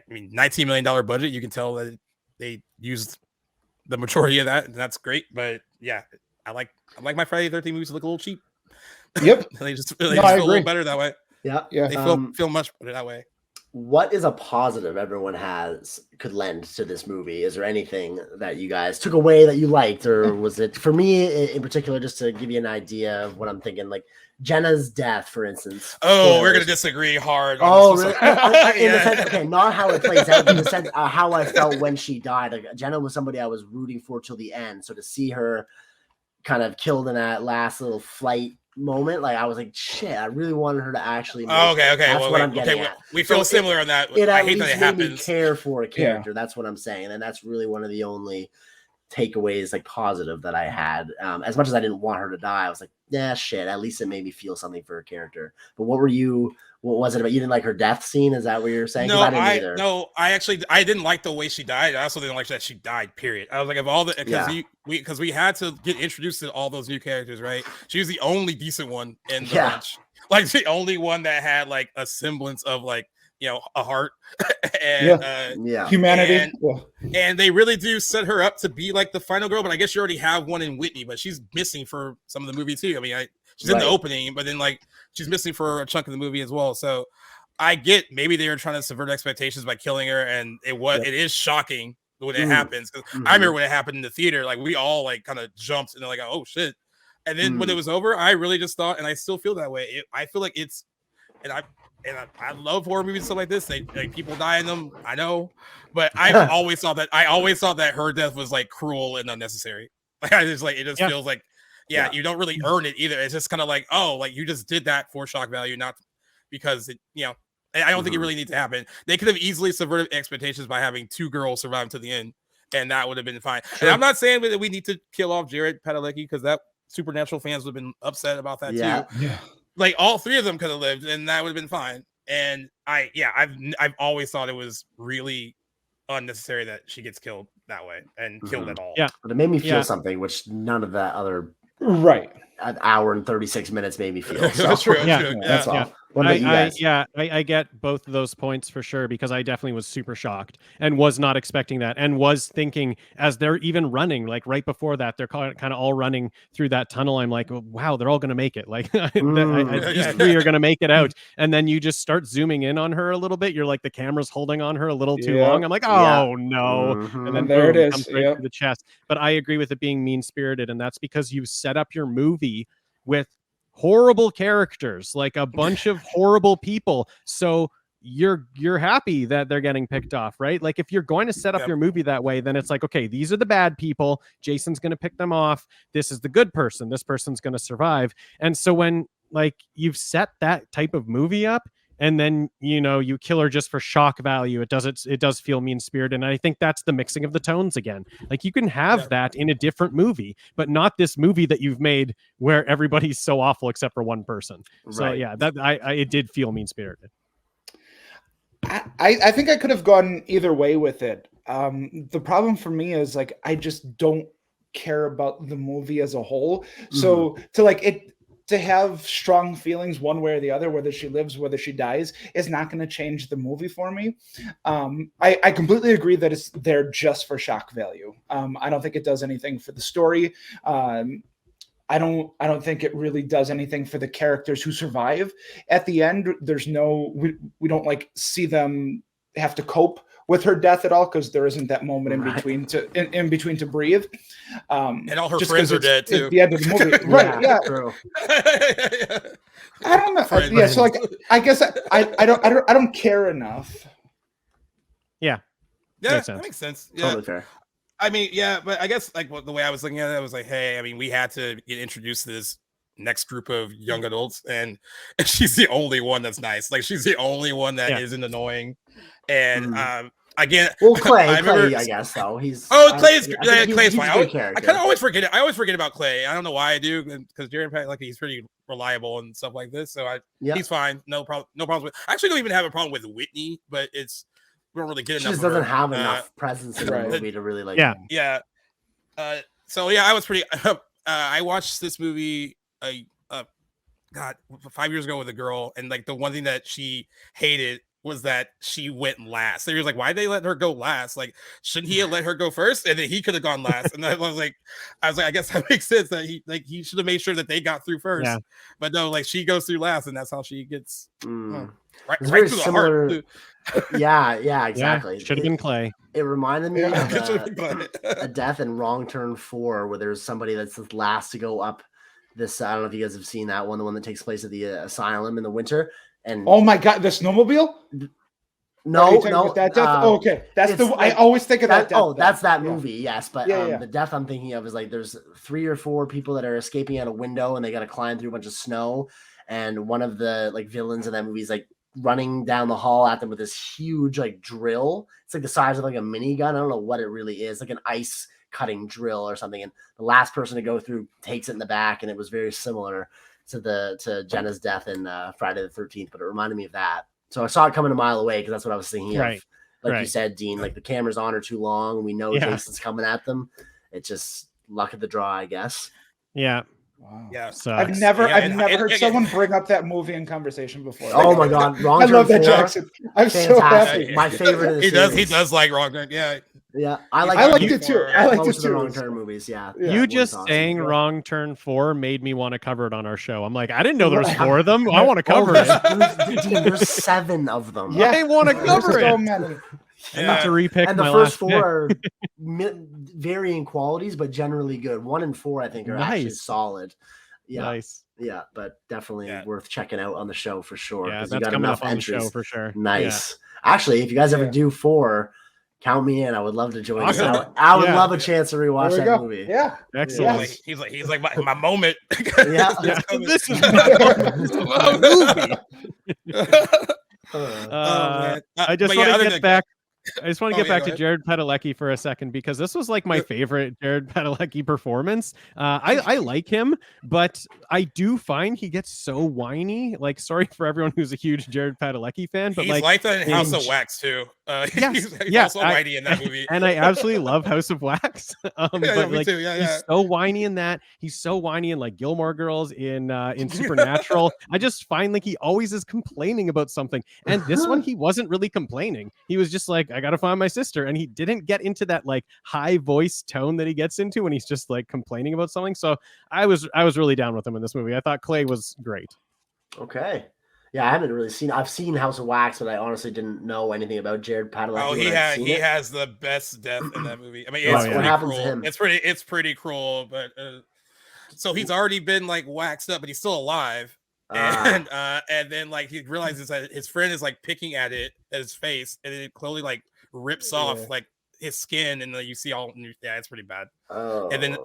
S1: mean, $19 million budget. You can tell that they used the majority of that, and that's great. But yeah, I like my Friday the 13th movies to look a little cheap.
S4: Yep,
S1: they just
S4: I
S1: feel a
S4: agree.
S1: little better that way.
S2: Yeah,
S4: Yeah.
S1: They feel much better that way.
S2: What is a positive everyone could lend to this movie? Is there anything that you guys took away that you liked, or was it, for me in particular, just to give you an idea of what I'm thinking, like Jenna's death, for instance?
S1: Oh, we're gonna disagree hard.
S2: Oh, really? In the sense, okay, not how it plays out, in the sense how I felt when she died. Like, Jenna was somebody I was rooting for till the end, so to see her kind of killed in that last little flight moment, like I was like, shit, I really wanted her to actually make
S1: okay.
S2: That's what I'm getting at.
S1: We feel similar on that.
S2: It
S1: I
S2: at
S1: hate
S2: least
S1: that it
S2: made me
S1: happens.
S2: care for a character. That's what I'm saying, and that's really one of the only takeaways, like positive, that I had. As much as I didn't want her to die, I was like, yeah, shit, at least it made me feel something for her character. But what was it about? You didn't like her death scene? Is that what you're saying?
S1: No,
S2: I didn't either.
S1: No, I didn't like the way she died. I also didn't like that she died, period. I was like, of all the, because we had to get introduced to all those new characters, right? She was the only decent one in the bunch. Like the only one that had like a semblance of like, you know, a heart and
S4: humanity.
S1: And they really do set her up to be like the final girl, but I guess you already have one in Whitney, but she's missing for some of the movie too. I mean, she's in the opening, but then like she's missing for a chunk of the movie as well. So I get maybe they were trying to subvert expectations by killing her, and it is shocking when it happens. Because I remember when it happened in the theater, like we all like kind of jumped and they're like, oh shit. And then when it was over, I really just thought, and I still feel that way. I feel like it's, and I love horror movies and stuff like this. Like people die in them, I know, but I always thought that her death was like cruel and unnecessary. Like it just feels like, you don't really earn it either. It's just kind of like, oh, like you just did that for shock value, not because it, you know. I don't think it really needs to happen. They could have easily subverted expectations by having two girls survive to the end, and that would have been fine. Sure. And I'm not saying that we need to kill off Jared Padalecki, because that Supernatural fans would have been upset about that too. Yeah. Like all three of them could have lived, and that would have been fine. And I've always thought it was really unnecessary that she gets killed that way and killed at all.
S2: Yeah, but it made me feel something, which none of that other an hour and 36 minutes made me feel. So.
S1: That's true.
S2: That's all. What about you guys?
S3: I get both of those points for sure, because I definitely was super shocked and was not expecting that, and was thinking as they're even running, like right before that, they're kind of all running through that tunnel. I'm like, wow, they're all going to make it. Like these three are going to make it out. And then you just start zooming in on her a little bit. You're like, the camera's holding on her a little too long. I'm like, oh no. And then
S4: there it is.
S3: Comes right through the chest. But I agree with it being mean-spirited, and that's because you set up your movie with horrible characters, like a bunch of horrible people, so you're happy that they're getting picked off, right? Like if you're going to set up your movie that way, then it's like, okay, these are the bad people, Jason's going to pick them off, this is the good person, this person's going to survive. And so when like you've set that type of movie up, and then you kill her just for shock value, it does feel mean-spirited. And I think that's the mixing of the tones again. Like you can have that in a different movie, but not this movie that you've made where everybody's so awful except for one person. So it did feel mean-spirited.
S4: I think I could have gone either way with it. The problem for me is like I just don't care about the movie as a whole. So to have strong feelings one way or the other, whether she lives, whether she dies, is not going to change the movie for me. I completely agree that it's there just for shock value. I don't think it does anything for the story. I don't think it really does anything for the characters who survive. At the end, there's we don't like see them have to cope with her death at all, because there isn't that moment in between to breathe.
S1: And all her friends are dead too.
S4: At the end of the movie, right? Yeah. True. I don't know. So like, I guess I don't care enough.
S3: Yeah.
S1: That makes sense. Yeah.
S2: Totally fair.
S1: I mean, but I guess like the way I was looking at it, I was like, hey, I mean, we had to get introduced to this next group of young adults, and she's the only one that's nice. Like she's the only one that isn't annoying. And again,
S2: Clay, I guess though Clay's
S1: fine. I kind of always forget it. I always forget about Clay. I don't know why I do, because Jared Padalecki, he's pretty reliable and stuff like this. So he's fine. No problem. No problems with. I actually don't even have a problem with Whitney, but it's don't really get
S2: She
S1: enough.
S2: just
S1: of
S2: doesn't
S1: her.
S2: have enough presence in the
S4: right.
S2: movie to really like.
S1: Yeah. So yeah, I was pretty. I watched this movie. God, 5 years ago with a girl, and like the one thing that she hated was that she went last. They were like, why did they let her go last? Like, shouldn't he have let her go first? And then he could have gone last. And I was like, I guess that makes sense that he should have made sure that they got through first.
S3: Yeah.
S1: But no, like she goes through last, and that's how she gets right
S2: It's very
S1: to the
S2: similar.
S1: heart.
S2: Yeah, exactly.
S3: Should have been Clay.
S2: It reminded me of
S1: Yeah.
S2: a death in Wrong Turn 4, where there's somebody that's the last to go up this. I don't know if you guys have seen that one, the one that takes place at the asylum in the winter. And
S4: Oh my God, the snowmobile?
S2: no,
S4: that death. Okay, that's the. I always think of that. Death,
S2: that's that movie. Yes, but
S4: Yeah.
S2: the death I'm thinking of is like there's 3 or 4 people that are escaping out a window and they got to climb through a bunch of snow, and one of the like villains in that movie is like running down the hall at them with this huge like drill. It's like the size of like a minigun. I don't know what it really is, like an ice cutting drill or something. And the last person to go through takes it in the back, and it was very similar to Jenna's death in Friday the 13th, but it reminded me of that. So I saw it coming a mile away because that's what I was thinking of. Like you said, Dean, like the camera's on her too long. We know Jason's coming at them. It's just luck of the draw, I guess.
S3: Yeah.
S4: Wow.
S1: Yeah.
S4: I've never heard someone bring up that movie in conversation before.
S2: Oh my God, Wrong
S4: I
S2: Turn
S4: love that,
S2: 4,
S4: Jackson. I'm
S2: fantastic.
S4: so happy.
S2: My favorite of the series.
S1: He does like Wrong Turn. Yeah.
S2: Yeah,
S4: I liked it too. I liked it
S2: most of the
S4: too.
S2: Wrong Turn movies. Yeah.
S3: You just saying Wrong Turn 4 made me want to cover it on our show. I'm like, I didn't know there was 4 of them. I want to cover it.
S2: There's 7 of them.
S3: Yeah, I want to cover it.
S4: So many.
S3: I need to repick
S2: and the
S3: my
S2: first
S3: last
S2: 4 are varying qualities, but generally good. 1 and 4, I think, are actually solid. Yeah.
S3: Nice.
S2: Yeah, but definitely worth checking out on the show for sure.
S3: Yeah,
S2: because
S3: that's
S2: you got
S3: coming
S2: enough
S3: up on the
S2: entries.
S3: show for sure.
S2: Nice. Actually, if you guys ever do 4, count me in. I would love to join.
S3: Awesome.
S2: I would love a chance to rewatch that
S4: go.
S2: movie.
S4: Yeah.
S3: Excellent.
S1: He's like my moment.
S2: Yeah.
S3: This is my movie. I just want to get back. I just want to get back to Jared Padalecki for a second, because this was like my favorite Jared Padalecki performance. I like him, but I do find he gets so whiny. Like, sorry for everyone who's a huge Jared Padalecki fan, but
S1: he's like that in House of Wax too. He's also whiny in that movie.
S3: And I absolutely love House of Wax. But like,
S1: too.
S3: He's so whiny in that. He's so whiny in like Gilmore Girls, in Supernatural. I just find like he always is complaining about something. And this one, he wasn't really complaining. He was just like, I gotta find my sister, and he didn't get into that like high voice tone that he gets into when he's just like complaining about something. So I was really down with him in this movie. I thought Clay was great.
S2: Okay. Yeah, I haven't really seen. I've seen House of Wax, but I honestly didn't know anything about Jared Padalecki.
S1: Oh, he has the best death in that movie. I mean,
S2: what happens to him?
S1: It's pretty cruel, but so he's already been like waxed up, but he's still alive. And then like he realizes that his friend is like picking at his face, and it slowly like rips off like his skin, and then you see all it's pretty bad. And then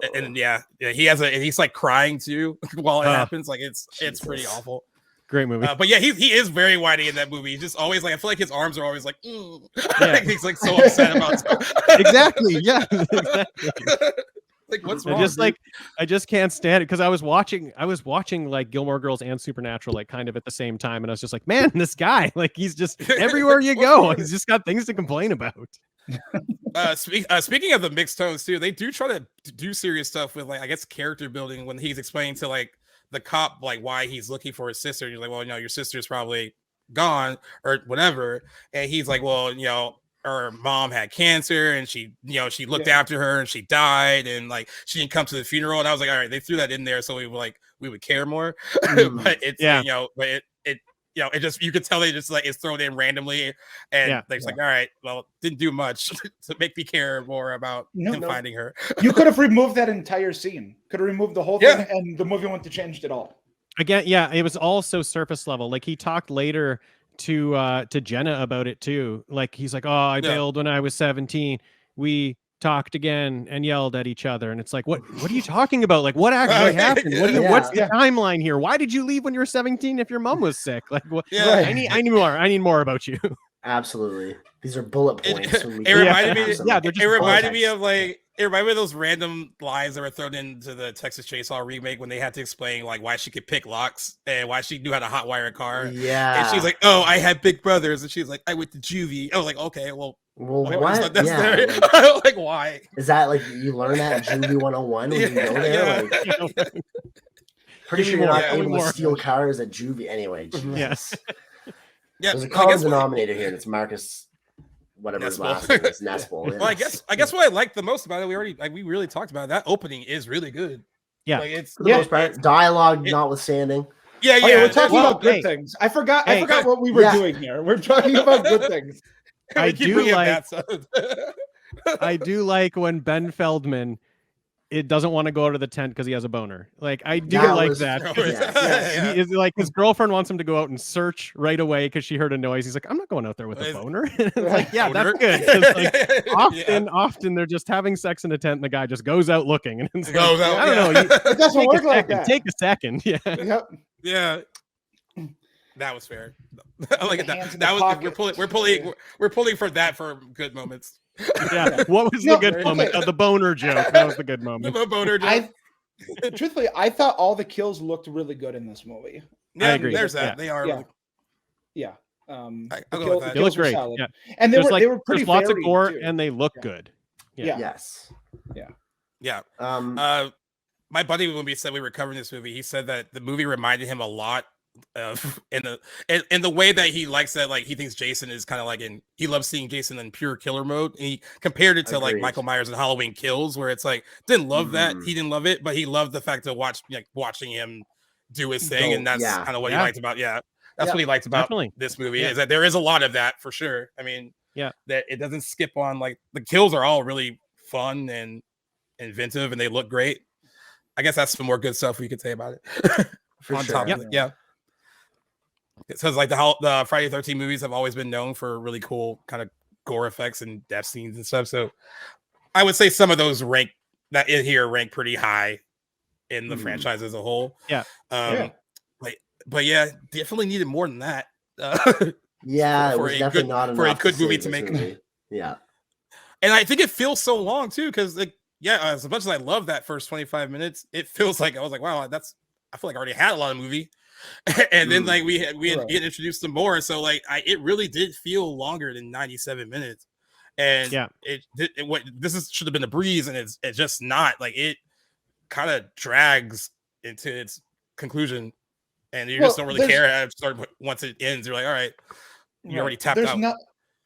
S1: he's like crying too while it happens. Like it's pretty awful.
S3: Great movie.
S1: But yeah, he is very whiny in that movie. He's just always like, I feel like his arms are always like, he's like so upset about stuff.
S3: Exactly. Yeah. Exactly.
S1: Like, what's wrong?
S3: I just can't stand it, because I was watching like Gilmore Girls and Supernatural like kind of at the same time, and I was just like, man, this guy, like, he's just everywhere you go, he's just got things to complain about.
S1: Speaking of the mixed tones too, they do try to do serious stuff with like, I guess, character building when he's explaining to like the cop like why he's looking for his sister. You're like, well, your sister's probably gone or whatever, and he's like, well, her mom had cancer, and she looked after her, and she died, and like she didn't come to the funeral. And I was like, all right, they threw that in there so we would care more. But it's it just, you could tell they just like it's thrown in randomly, and they're just like, all right, well, didn't do much to make me care more about him finding her.
S4: You could have removed that entire scene. Could have removed the whole thing, and the movie wouldn't have changed at all.
S3: Again, it was all so surface level. Like, he talked later to Jenna about it too. Like, he's like, oh, I bailed when I was 17. We talked again and yelled at each other, and it's like, what are you talking about? Like, what actually happened? What's the timeline here? Why did you leave when you were 17 if your mom was sick? Like, what? I need more about you.
S2: Absolutely. These are bullet points.
S1: It reminded me of It reminded me of those random lines that were thrown into the Texas Chainsaw remake when they had to explain like why she could pick locks and why she knew how to hotwire a car.
S2: Yeah.
S1: And she's like, "Oh, I had big brothers," and she's like, "I went to juvie." I was like, "Okay, well,
S2: what?
S1: Not necessary."
S2: Yeah,
S1: like, why?
S2: Is that like you learn that in Juvie 101 when you go there? Like, pretty sure you're not able to steal cars at Juvie anyway.
S3: Yes.
S1: Yeah.
S2: There's a common denominator here, and it's Marcus. Whatever his last name is, Nispel.
S1: Well, I guess what I like the most about it, we really talked about it. That opening is really good.
S3: Yeah,
S1: like it's
S2: for the most part, dialogue notwithstanding.
S1: Yeah,
S4: we're talking about good things. I forgot what we were doing here. We're talking about good things.
S3: I do like when Ben Feldman it doesn't want to go to the tent because he has a boner. Like I do that. He is like his girlfriend wants him to go out and search right away because she heard a noise. He's like, I'm not going out there with a boner. It's like, yeah, that's good. Like, often they're just having sex in a tent and the guy just goes out looking and it's like, I don't know.
S4: It doesn't work like that.
S3: Take a second. Yeah.
S4: Yep.
S1: Yeah. That was fair. I like it. That was we're pulling for that for good moments.
S3: Yeah. What was the good moment? The boner joke. That was the good moment.
S1: The boner joke.
S4: Truthfully, I thought all the kills looked really good in this movie.
S1: Yeah, I agree. There's that. Yeah. They are.
S4: Yeah. Yeah.
S3: They look great. Yeah.
S4: And they were pretty.
S3: There's lots of gore, and they look good.
S4: Yeah.
S2: Yes.
S4: Yeah.
S1: Yeah. My buddy, when we said we were covering this movie, he said that the movie reminded him a lot of in the way that he likes that, like he thinks Jason is kind of like he loves seeing Jason in pure killer mode. And he compared it to like Michael Myers and Halloween Kills, where it's like didn't love that, he didn't love it, but he loved the fact of watching him do his thing, and that's kind of what he liked about that's what he liked about this movie is that there is a lot of that for sure. I mean, that it doesn't skip on, like the kills are all really fun and inventive and they look great. I guess that's some more good stuff we could say about it.
S2: For sure.
S1: Top of it. Yeah. It says like the Friday the 13th movies have always been known for really cool kind of gore effects and death scenes and stuff. So I would say some of those rank pretty high in the franchise as a whole.
S3: Yeah.
S1: But yeah, definitely needed more than that.
S2: Yeah, it was definitely not enough
S1: for a good movie to make.
S2: Yeah.
S1: And I think it feels so long too, because like, as much as I love that first 25 minutes, it feels like I was like, wow, I feel like I already had a lot of movie. And then like we had introduced them more, so like it really did feel longer than 97 minutes. And should have been a breeze, and it's just not. Like it kind of drags into its conclusion, and you just don't really care how it started. Once it ends, you're like, all right, you already tapped out.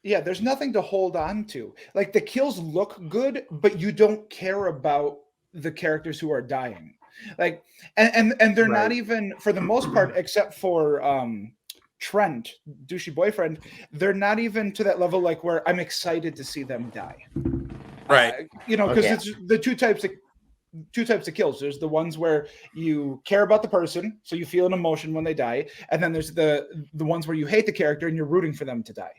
S4: There's nothing to hold on to. Like the kills look good, but you don't care about the characters who are dying. Like and they're not even, for the most part, except for Trent, douchey boyfriend, they're not even to that level like where I'm excited to see them die.
S1: Right.
S4: Because it's the two types of kills. There's the ones where you care about the person, so you feel an emotion when they die, and then there's the ones where you hate the character and you're rooting for them to die.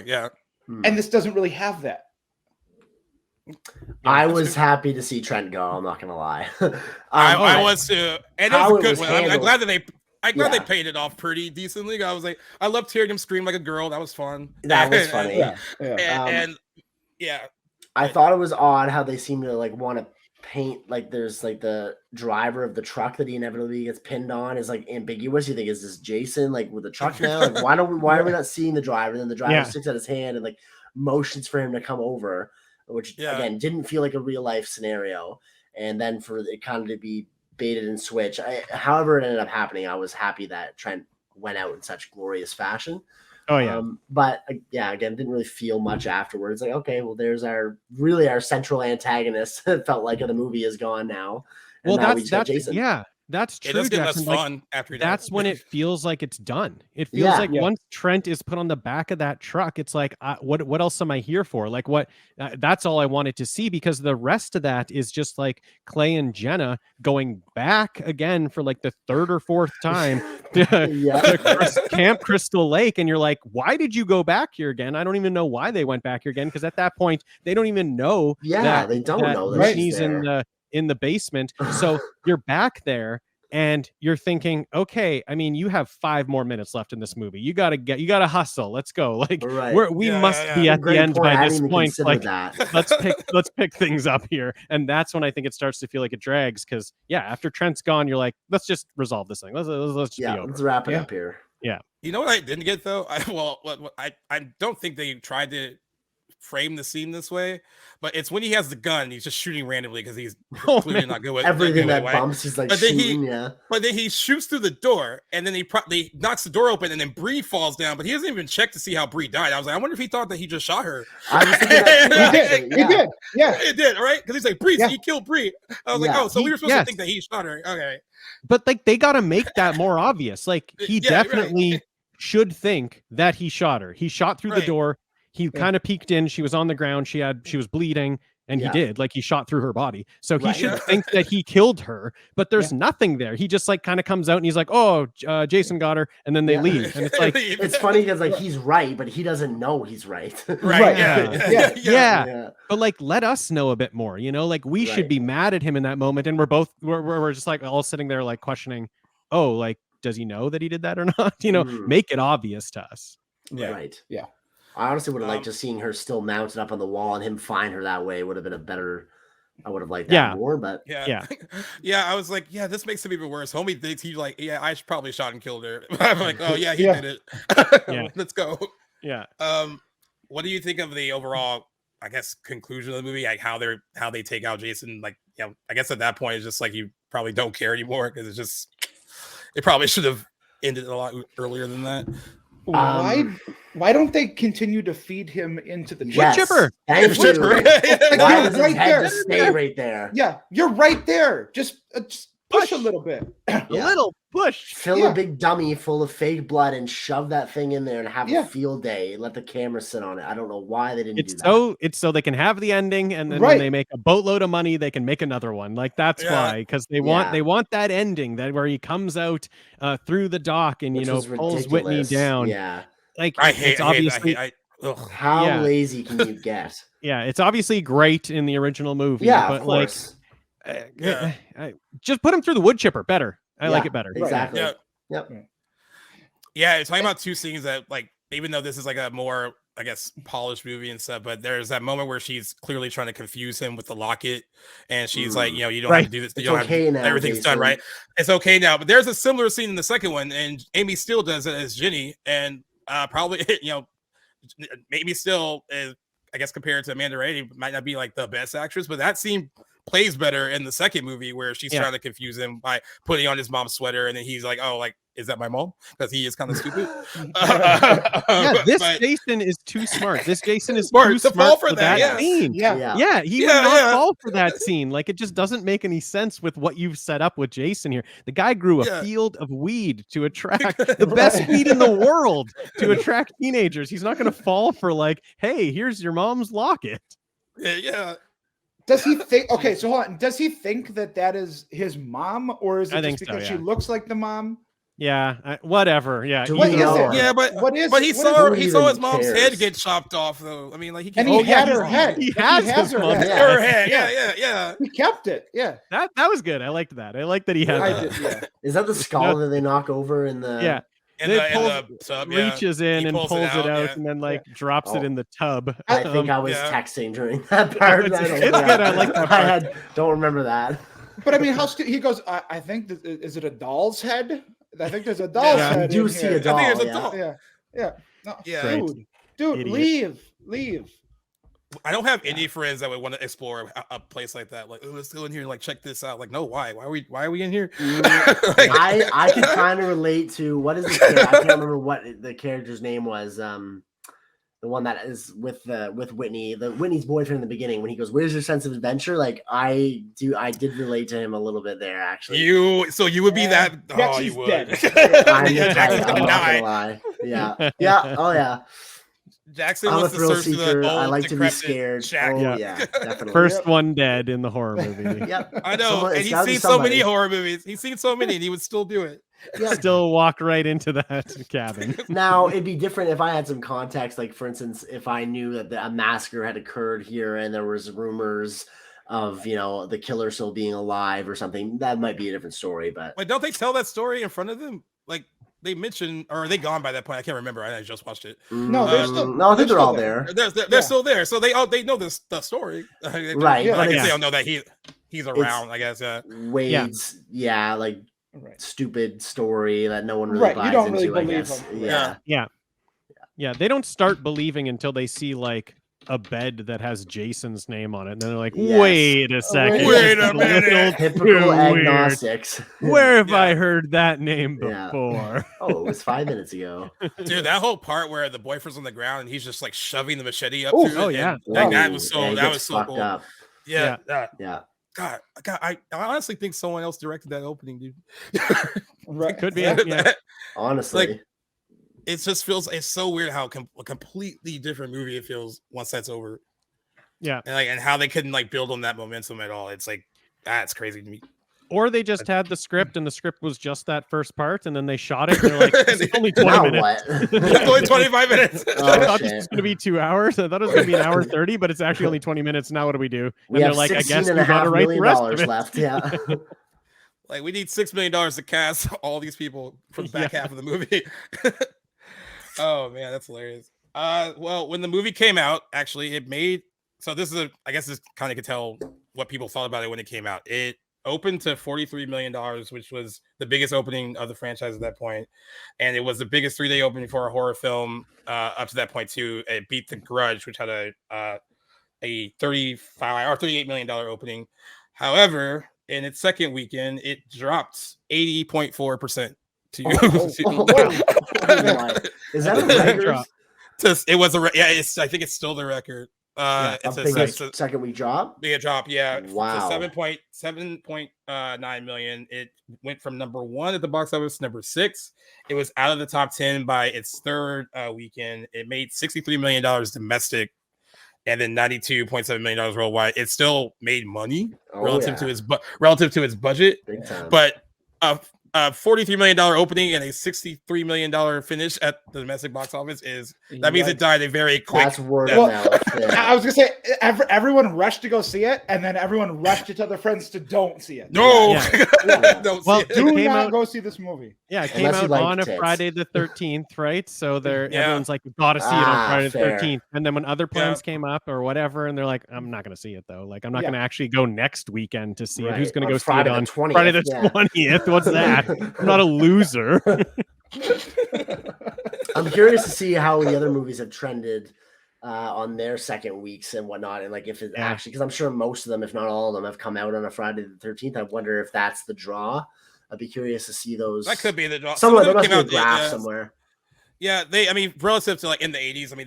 S1: Yeah.
S4: And this doesn't really have that.
S2: I was happy to see Trent go. I'm not gonna lie.
S1: I was too, and it was a good one. I'm glad that they paid it off pretty decently. I was like, I loved hearing him scream like a girl. That was fun.
S2: That was funny. I thought it was odd how they seem to like want to paint like there's like the driver of the truck that he inevitably gets pinned on is like ambiguous. You think, is this Jason like with the truck now? Like why are we not seeing the driver? And then the driver sticks out his hand and like motions for him to come over, which again didn't feel like a real life scenario. And then for it kind of to be baited and switched, however it ended up happening, I was happy that Trent went out in such glorious fashion.
S3: Oh yeah.
S2: But again, didn't really feel much afterwards. Like, okay, well, there's our central antagonist. It felt like the movie is gone now. And now that's Jason.
S3: Yeah. That's true.
S1: It does get less fun after that.
S3: That's when it feels like it's done. It feels like once Trent is put on the back of that truck, it's like, what else am I here for? Like what? That's all I wanted to see, because the rest of that is just like Clay and Jenna going back again for like the third or fourth time to Camp Crystal Lake, and you're like, why did you go back here again? I don't even know why they went back here again, because at that point they don't even know.
S2: They don't know that
S3: Whitney's in the basement. So you're back there And you're thinking, okay, I mean, you have 5 more minutes left in this movie. You gotta hustle. Let's go. Like we must be at the end by this point. Like let's pick things up here. And that's when I think it starts to feel like it drags. Cause after Trent's gone, you're like, let's just resolve this thing. Let's just be over.
S2: Let's wrap it up here.
S3: Yeah.
S1: You know what I didn't get though? I don't think they tried to frame the scene this way, but it's when he has the gun, he's just shooting randomly because he's clearly not good with
S2: everything that bumps. He's like shooting,
S1: But then he shoots through the door, and then he knocks the door open, and then Bree falls down. But he doesn't even check to see how Bree died. I was like, I wonder if he thought that he just shot her.
S2: I was thinking that,
S4: he did, yeah,
S1: it did, right? Because he's like, Bree, he killed Bree. I was like, oh, so we were supposed to think that he shot her. Okay,
S3: but like they got to make that more obvious. Like he definitely should think that he shot her. He shot through the door. He kind of peeked in. She was on the ground. She was bleeding, and he did. Like he shot through her body. So he should think that he killed her. But there's nothing there. He just like kind of comes out and he's like, "Oh, Jason got her," and then they leave. And it's like
S2: it's funny because like he's right, but he doesn't know he's right.
S1: Right?
S3: Yeah. But like, let us know a bit more. You know, like we should be mad at him in that moment, and we're just like all sitting there like questioning, "Oh, like does he know that he did that or not?" You know, make it obvious to us.
S2: Right.
S4: Yeah.
S2: I honestly would have liked just seeing her still mounted up on the wall and him find her that way would have been a better. I would have liked that more, but
S1: yeah. I was like, this makes it even worse. Homie thinks he's like, I probably shot and killed her. I'm like, oh yeah, he did it. Let's go.
S3: Yeah.
S1: What do you think of the overall, I guess, conclusion of the movie? Like how they take out Jason? Like, I guess at that point it's just like you probably don't care anymore because it probably should have ended a lot earlier than that.
S4: Why don't they continue to feed him into the
S3: wood chipper?
S2: Thank you.
S4: Why does
S2: his head just stay right there?
S4: Yeah, you're right there. Just push a little bit.
S3: A little push.
S2: Fill a big dummy full of fake blood and shove that thing in there and have a field day. Let the camera sit on it. I don't know why they didn't do that.
S3: It's so they can have the ending, and then when they make a boatload of money, they can make another one. Like that's why, because they want that ending that where he comes out through the dock and pulls Whitney down.
S2: Yeah,
S3: like
S1: I hate.
S2: How lazy can you get?
S3: Yeah, it's obviously great in the original movie.
S2: Yeah,
S3: but
S2: of course.
S3: Just put him through the wood chipper. Better. I like it better.
S2: Exactly.
S1: Yep. Yeah, it's talking about two scenes that, like, even though this is like a more, I guess, polished movie and stuff, but there's that moment where she's clearly trying to confuse him with the locket, and she's like, you don't have to do this. You don't have to,
S2: now,
S1: everything's done right. It's okay now. But there's a similar scene in the second one, and Amy Steele does it as Ginny, and probably Amy Steele is, I guess, compared to Amanda Ray, might not be like the best actress, but that scene plays better in the second movie where she's trying to confuse him by putting on his mom's sweater, and then he's like, "Oh, like, is that my mom?" Because he is kind of stupid.
S3: Jason is too smart. This Jason is
S1: smart
S3: too
S1: to fall for that
S3: scene. He would not fall for that scene. Like, it just doesn't make any sense with what you've set up with Jason here. The guy grew a field of weed to attract the best weed in the world to attract teenagers. He's not going to fall for like, hey, here's your mom's locket.
S1: Yeah.
S4: Does he think? Okay, so hold on. Does he think that is his mom, or is it just because she looks like the mom?
S3: Yeah, whatever. Yeah,
S4: what is it?
S1: Yeah, but
S4: what is?
S1: But he saw his mom's head get chopped off, though. I mean, like
S4: he had her head.
S3: He has
S4: her head.
S1: Her head. Yeah.
S4: He kept it. Yeah,
S3: that was good. I liked that. I like that he had that.
S2: Is that the skull that they knock over in the?
S3: Yeah. Reaches in and pulls it out and then like drops it in the tub.
S2: I think I was texting during that part.
S3: It's good. I like that part.
S2: Don't remember that.
S4: But I mean, he goes, I think, is it a doll's head? I think there's a doll's head.
S2: I do see a doll.
S1: I think there's a doll.
S4: Yeah. No, dude,
S3: Idiot.
S4: leave.
S1: I don't have any friends that would want to explore a place like that. Like, let's go in here and like check this out. Like, no, why? Why are we in here?
S2: I can kind of relate to what is the character? I can't remember what the character's name was. The one that is with Whitney, Whitney's boyfriend in the beginning when he goes, "Where's your sense of adventure?" Like I did relate to him a little bit there actually.
S1: You would be that. Oh, you would.
S2: I'm not gonna lie. Yeah. Oh yeah.
S1: Jackson
S2: I'm
S1: wants
S2: a thrill
S1: to search
S2: seeker.
S1: the old,
S2: I like to be scared.
S1: shack.
S2: Oh yeah, definitely.
S3: First one dead in the horror movie.
S2: Yep.
S1: I know, and he's seen so many horror movies. He's seen so many, and he would still do it.
S2: Yeah.
S3: Still walk right into that cabin.
S2: Now it'd be different if I had some context. Like for instance, if I knew that a massacre had occurred here and there was rumors of the killer still being alive or something. That might be a different story, but
S1: Wait, don't they tell that story in front of them? Like they mentioned, or are they gone by that point? I can't remember. I just watched it.
S4: No, they're still.
S2: No, I think they're all
S4: there.
S2: there.
S1: They're still there, so they know the story,
S2: Right?
S4: Yeah,
S1: I
S2: But
S1: guess they
S2: it's
S1: don't know that he's around. I guess
S2: Wade's, like
S4: Right.
S2: stupid story that no one really
S4: Right,
S2: buys
S4: you don't really
S2: into. I
S4: believe
S2: guess.
S4: him.
S2: Yeah.
S3: They don't start believing until they see like a bed that has Jason's name on it, and then they're like,
S2: Yes.
S3: "Wait a second,
S1: Wait
S3: this
S1: a
S3: is
S1: minute.
S3: little
S2: Typical
S3: too weird.
S2: agnostics.
S3: Where have I
S1: Yeah.
S3: heard that name
S2: Yeah.
S3: before?"
S2: Oh, it was 5 minutes ago.
S1: dude, that whole part where the boyfriend's on the ground and he's just like shoving the machete up
S4: Ooh.
S1: to it.
S3: Oh,
S1: and,
S3: yeah.
S1: like, that was
S2: Ooh,
S1: so
S2: it
S1: that
S2: gets
S1: was so
S2: fucked
S1: cool.
S2: up.
S1: Yeah.
S2: Yeah.
S1: God, I honestly think someone else directed that opening, dude.
S4: Right.
S3: Could be.
S1: Yeah.
S3: Yeah.
S2: Honestly.
S1: It just feels it's so weird how a completely different movie it feels once that's over.
S3: Yeah.
S1: And how they couldn't like build on that momentum at all. It's like that's crazy to me.
S3: Or they just had the script, and the script was just that first part, and then they shot it. And they're like, "This is only 20
S2: Now
S3: minutes."
S2: what?
S1: It's only 25 minutes.
S3: I
S2: Oh,
S3: thought this
S2: shit.
S3: was going to be 2 hours. I thought it was going to be an hour 30, but it's actually only 20 minutes. Now what do we do?
S2: We
S3: And
S2: have
S3: they're like, "I guess
S2: $16.5
S3: you got to write the
S2: million
S3: rest of it."
S2: left. Yeah.
S1: Like we need $6 million to cast all these people for the back half of the movie. Oh man, that's hilarious. Well, when the movie came out, actually, it made this is I guess this kind of could tell what people thought about it when it came out. It opened to $43 million, which was the biggest opening of the franchise at that point, and it was the biggest 3-day opening for a horror film up to that point too. It beat The Grudge, which had a $35 or $38 million opening. However, in its second weekend, it dropped 80.4% to
S2: Is that a record?
S1: It was I think it's still the record. It's
S2: biggest second week drop.
S1: Big drop, yeah.
S2: Wow.
S1: To 7.9 million. It went from number 1 at the box office to number 6. It was out of the top 10 by its third weekend. It made $63 million domestic, and then $92.7 million worldwide. It still made money relative to its budget,
S2: Big time.
S1: but $43 million opening and a $63 million finish at the domestic box office that means it died a very quick.
S2: That's word
S1: death.
S2: of mouth. Yeah.
S4: I was gonna say everyone rushed to go see it, and then everyone rushed to tell their friends to don't see it.
S1: No,
S2: Yeah.
S1: don't
S3: Well,
S1: see it.
S4: Do
S3: came
S4: not
S3: out-
S4: go see this movie.
S3: Yeah, it came
S2: Unless you
S3: out
S2: like
S3: on a
S2: tits.
S3: Friday the 13th, right? So
S1: Yeah.
S3: everyone's like, "Gotta see it on Friday
S2: fair.
S3: the 13th." And then when other plans came up or whatever, and they're like, "I'm not gonna see it though. Like, I'm not
S4: Yeah.
S3: gonna actually go next weekend to see it.
S2: Right.
S3: Who's gonna
S2: On
S3: go see
S2: Friday
S3: it
S2: the
S3: on
S2: 20th,
S3: Friday the
S2: yeah.
S3: 20th? What's that? I'm not a loser."
S2: I'm curious to see how the other movies have trended on their second weeks and whatnot, and like if it actually, because I'm sure most of them, if not all of them, have come out on a Friday the 13th. I wonder if that's the draw. I'd be curious to see those.
S1: That could be the draw.
S2: Somewhere there
S1: Some
S2: must
S1: of
S2: be
S1: them
S2: a
S1: came out,
S2: graph somewhere.
S1: Yeah, relative to like in the 80s, they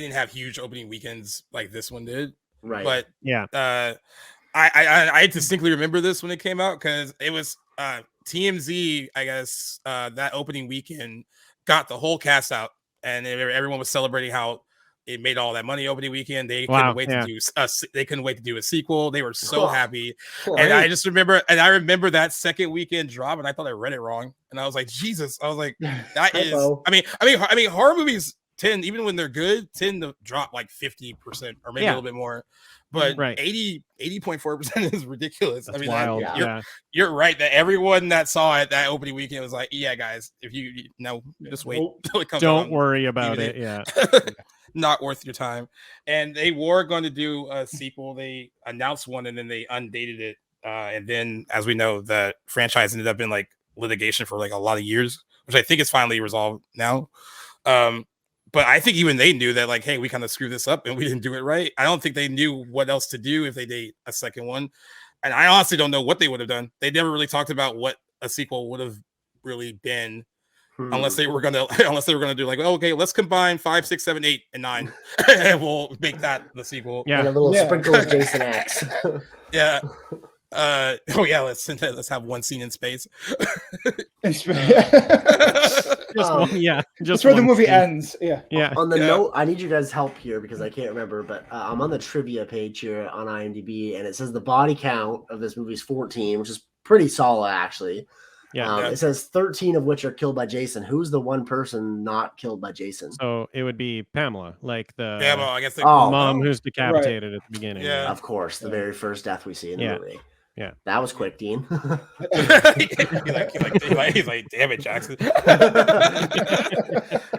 S1: didn't have huge opening weekends like this one did.
S2: Right.
S1: But
S3: Yeah.
S1: I distinctly remember this when it came out because it was TMZ, I guess, that opening weekend got the whole cast out, and everyone was celebrating how it made all that money opening weekend. They couldn't wait to do a sequel. They were so happy. And I just remember, that second weekend drop, and I thought I read it wrong. And I was like, Jesus, I was like, that is, horror movies even when they're good, tend to drop like 50% or maybe a little bit more. But 80.4% is ridiculous.
S3: That's wild.
S1: You're right that everyone that saw it that opening weekend was like, yeah, guys, if just wait till it comes out.
S3: Don't worry about it. Yeah.
S1: Not worth your time. And they were going to do a sequel. They announced one and then they undated it. And then, as we know, the franchise ended up in like litigation for like a lot of years, which I think is finally resolved now. But I think even they knew that, like, hey, we kind of screwed this up and we didn't do it right. I don't think they knew what else to do if they did a second one. And I honestly don't know what they would have done. They never really talked about what a sequel would have really been. Unless they were gonna do like, okay, let's combine 5, 6, 7, 8, and 9, and we'll make that the sequel.
S2: Yeah, and a little sprinkle of Jason X.
S1: Yeah. Let's have one scene in space.
S4: Just
S3: just
S4: where the movie ends.
S3: Yeah.
S2: On the note, I need you guys' help here because I can't remember, but I'm on the trivia page here on IMDb, and it says the body count of this movie is 14, which is pretty solid actually.
S3: Yeah.
S2: It says 13 of which are killed by Jason. Who's the one person not killed by Jason?
S3: So it would be Pamela, like the
S1: I guess the
S3: mom who's decapitated at the beginning.
S1: Yeah.
S2: Of course, the very first death we see in the movie.
S3: Yeah,
S2: that was quick, Dean.
S1: he's like, damn it, Jackson.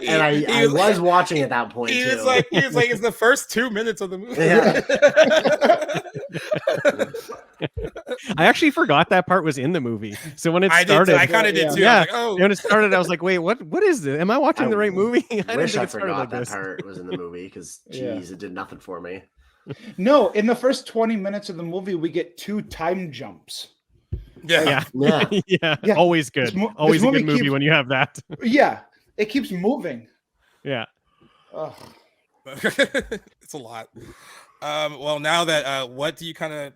S2: And I was watching at that point.
S1: He
S2: too.
S1: was like, it's the first 2 minutes of the movie.
S2: Yeah.
S3: I actually forgot that part was in the movie. So when it started,
S1: I kind of did too.
S3: Yeah,
S1: I was like, oh.
S3: when it started, I was like, wait, what is this? Am I watching the right movie?
S2: I wish I forgot that part was in the movie because, geez, it did nothing for me.
S4: No, in the first 20 minutes of the movie, we get 2 time jumps.
S3: Yeah. Always good. Always a good movie when you have that.
S4: Yeah, it keeps moving.
S3: Yeah.
S1: It's a lot. Well, now that what do you kind of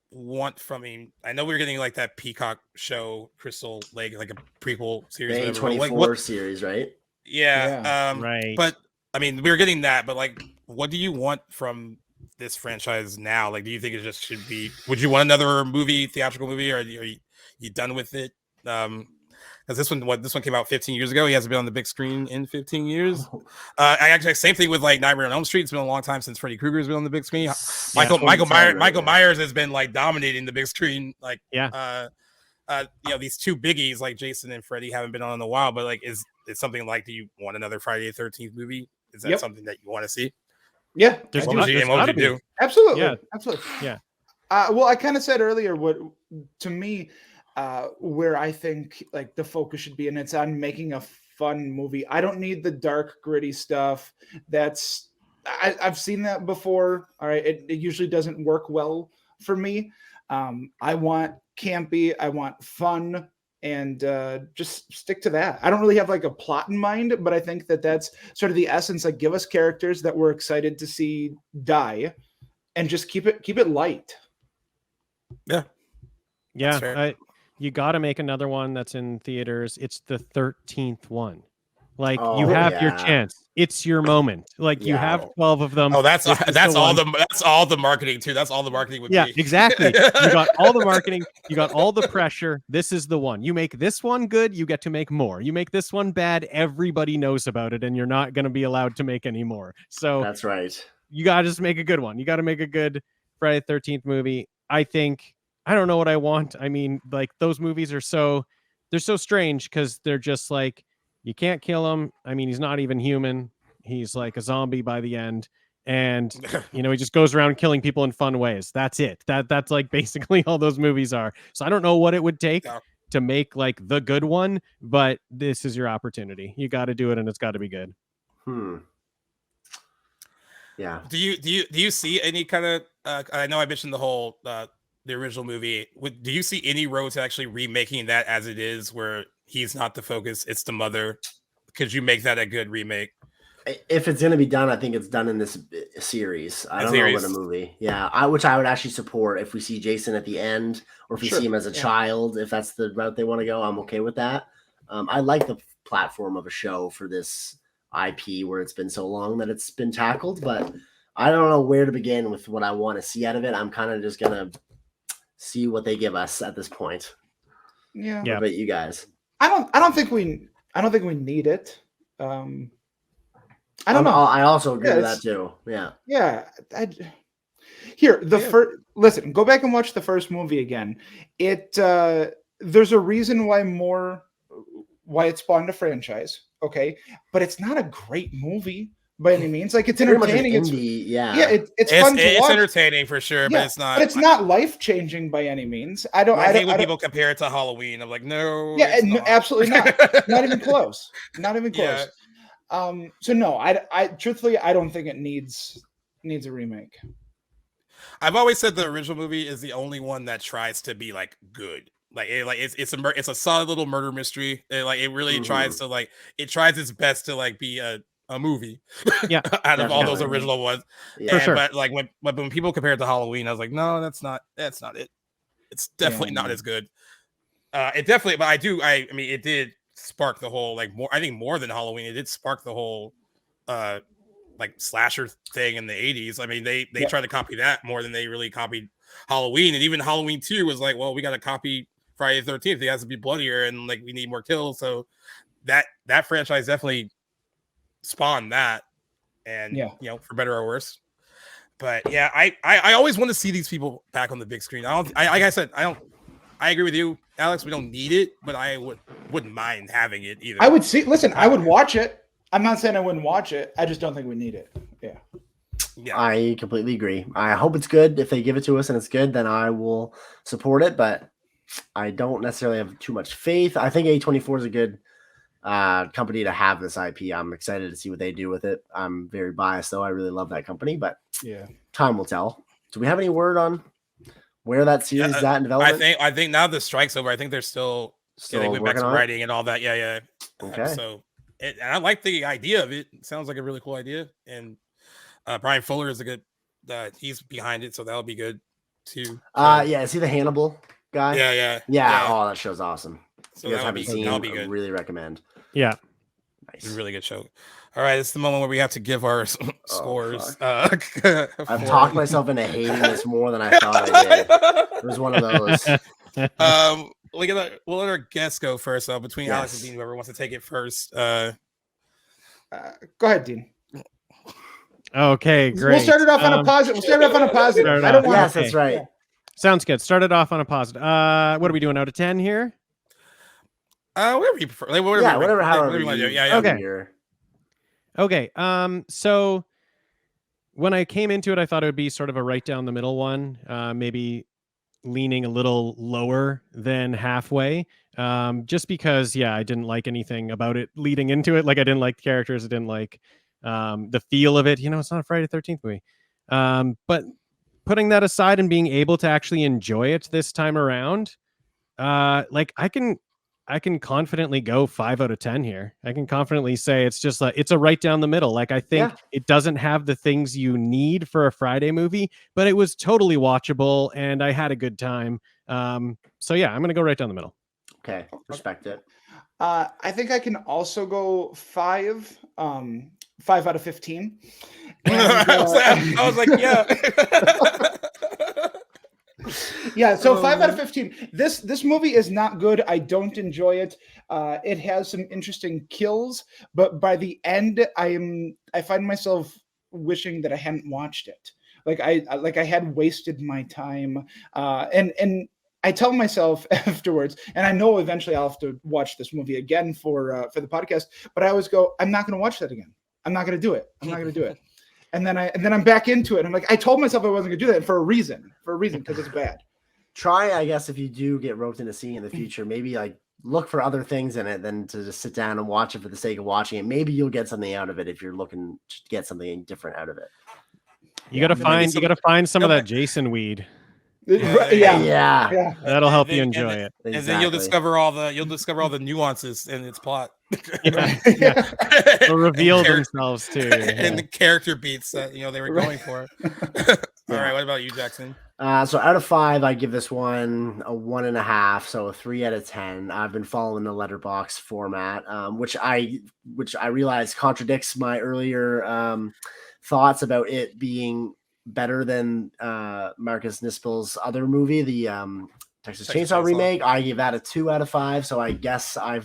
S1: want from him? I know we're getting like that Peacock show, Crystal Lake, like a prequel series.
S2: The A24 series, right?
S1: Yeah.
S3: Right.
S1: But I mean, we're getting that. But like, what do you want from this franchise now? Like, do you think it just should be? Would you want another theatrical movie, or are you done with it? Because this one came out 15 years ago. He hasn't been on the big screen in 15 years. I actually same thing with like Nightmare on Elm Street. It's been a long time since Freddy Krueger's been on the big screen. Michael Myers has been like dominating the big screen. Like these 2 biggies like Jason and Freddy haven't been on in a while. But like, is it something like, do you want another Friday the 13th movie? Is that something that you want to see?
S4: Yeah.
S1: What would you do?
S4: Absolutely.
S3: Yeah.
S4: Absolutely.
S3: Yeah.
S4: Well, I kind of said earlier what to me where I think like the focus should be, and it's on making a fun movie. I don't need the dark, gritty stuff. I've seen that before. All right. It usually doesn't work well for me. I want campy, I want fun, and just stick to that. I don't really have like a plot in mind, but I think that's sort of the essence. Like, give us characters that we're excited to see die, and just keep it light.
S3: Yeah. You got to make another one that's in theaters. It's the 13th one. Like, you have your chance. It's your moment. Like, you have 12 of them.
S1: Oh, that's all the marketing too. That's all the marketing would be.
S3: Yeah, exactly. You got all the marketing. You got all the pressure. This is the one. You make this one good, you get to make more. You make this one bad, everybody knows about it, and you're not going to be allowed to make any more. So
S2: that's right.
S3: You got to just make a good one. You got to make a good Friday the 13th movie. I don't know what I want. I mean, like, those movies they're so strange because they're just like, you can't kill him. I mean, he's not even human. He's like a zombie by the end. And, he just goes around killing people in fun ways. That's it. That's like basically all those movies are. So I don't know what it would take to make like the good one, but this is your opportunity. You got to do it, and it's got to be good.
S2: Yeah.
S1: Do you see any kind of I know I mentioned the whole the original movie. Do you see any road to actually remaking that as it is, where he's not the focus, it's the mother? Could you make that a good remake?
S2: If it's going to be done, I think it's done in this series. I don't know about a movie. Yeah, which I would actually support if we see Jason at the end, or if we see him as a child. If that's the route they want to go, I'm okay with that. I like the platform of a show for this IP where it's been so long that it's been tackled, but I don't know where to begin with what I want to see out of it. I'm kind of just going to see what they give us at this point.
S4: Yeah.
S2: What about you guys?
S4: I don't think we need it. I don't know.
S2: I also agree with that too. Yeah.
S4: Yeah. Listen, go back and watch the first movie again. There's a reason why it spawned a franchise. Okay. But it's not a great movie by any means. Like, it's entertaining. It's fun to watch.
S1: It's entertaining for sure, but it's not.
S4: But it's not life changing by any means. I hate when
S1: people compare it to Halloween. I'm like, no.
S4: Yeah, absolutely not. Not even close. Not even close.
S1: Yeah.
S4: So no, I truthfully, I don't think it needs a remake.
S1: I've always said the original movie is the only one that tries to be like good. It's a solid little murder mystery. It really tries to it tries its best to be a movie.
S3: Yeah.
S1: Out of all those original ones.
S3: Yeah. For sure.
S1: But when people compare it to Halloween, I was like, no, that's not it. It's definitely not as good. It definitely, but I mean, it did spark the whole more than Halloween. It did spark the whole slasher thing in the 80s. I mean, they tried to copy that more than they really copied Halloween. And even Halloween 2 was like, well, we got to copy Friday the 13th. It has to be bloodier, and like we need more kills. So that franchise definitely spawned that, and for better or worse. But yeah, I always want to see these people back on the big screen. Like I said, I agree with you, Alex. We don't need it, but I wouldn't mind having it either.
S4: I would see. Listen, I would watch it. I'm not saying I wouldn't watch it. I just don't think we need it. Yeah.
S2: I completely agree. I hope it's good. If they give it to us and it's good, then I will support it. But I don't necessarily have too much faith. I think A24 is a good company to have this IP. I'm excited to see what they do with it. I'm very biased, though. I really love that company, but time will tell. Do we have any word on where that series is at in development?
S1: I think now the strike's over. I think they're still getting back to writing and all that. Yeah.
S2: Okay.
S1: So, and I like the idea of it. It sounds like a really cool idea. And Brian Fuller is a good. He's behind it, so that'll be good too.
S2: Is he the Hannibal guy?
S1: Yeah.
S2: Oh, that show's awesome.
S1: So
S2: you guys haven't seen,
S1: that'll be good.
S2: I really recommend.
S3: Yeah.
S1: Nice. It's a really good show. All right, it's the moment where we have to give our scores.
S2: I've talked myself into hating this more than I thought I did. It was one of those.
S1: We'll let our guests go first. Between Alex and Dean, whoever wants to take it first.
S4: Go ahead, Dean.
S3: Okay, great.
S4: We'll start it off on a positive.
S2: Yes, that's right.
S3: Yeah. Sounds good. Started off on a positive. What are we doing out of 10 here?
S1: Whatever you prefer. Whatever you want to do. Yeah.
S3: Okay. So when I came into it, I thought it would be sort of a right down the middle one, maybe leaning a little lower than halfway. Just because, I didn't like anything about it leading into it. Like I didn't like the characters. I didn't like the feel of it. It's not a Friday the 13th movie. But putting that aside and being able to actually enjoy it this time around, I can confidently go 5 out of 10 here. I can confidently say it's just it's a right down the middle. Like I think it doesn't have the things you need for a Friday movie, but it was totally watchable and I had a good time. So yeah, I'm going to go right down the middle.
S2: Okay. Respect it.
S4: I think I can also go 5 out of 15. And,
S1: I was like, yeah.
S4: So 5 out of 15. This movie is not good. I don't enjoy it. It has some interesting kills, but by the end, I find myself wishing that I hadn't watched it. Like I had wasted my time. And I tell myself afterwards, and I know eventually I'll have to watch this movie again for the podcast, but I always go, I'm not going to watch that again. I'm not going to do it. And then I'm back into it. I'm like, I told myself I wasn't gonna do that for a reason, because it's bad.
S2: Try, I guess, if you do get roped into seeing in the future, maybe like look for other things in it than to just sit down and watch it for the sake of watching it. Maybe you'll get something out of it if you're looking to get something different out of it.
S3: You gotta find some of that Jason weed.
S2: Yeah.
S3: That'll help you enjoy it.
S1: Exactly. And then you'll discover all the nuances in its plot.
S3: They'll reveal themselves too.
S1: And the character beats that they were going for. All right, what about you, Jackson?
S2: So out of 5, I give this one a 1.5, so a 3 out of 10. I've been following the letterbox format, which I realize contradicts my earlier thoughts about it being better than Marcus Nispel's other movie, the Texas Chainsaw remake. I gave that a 2 out of 5. So I guess I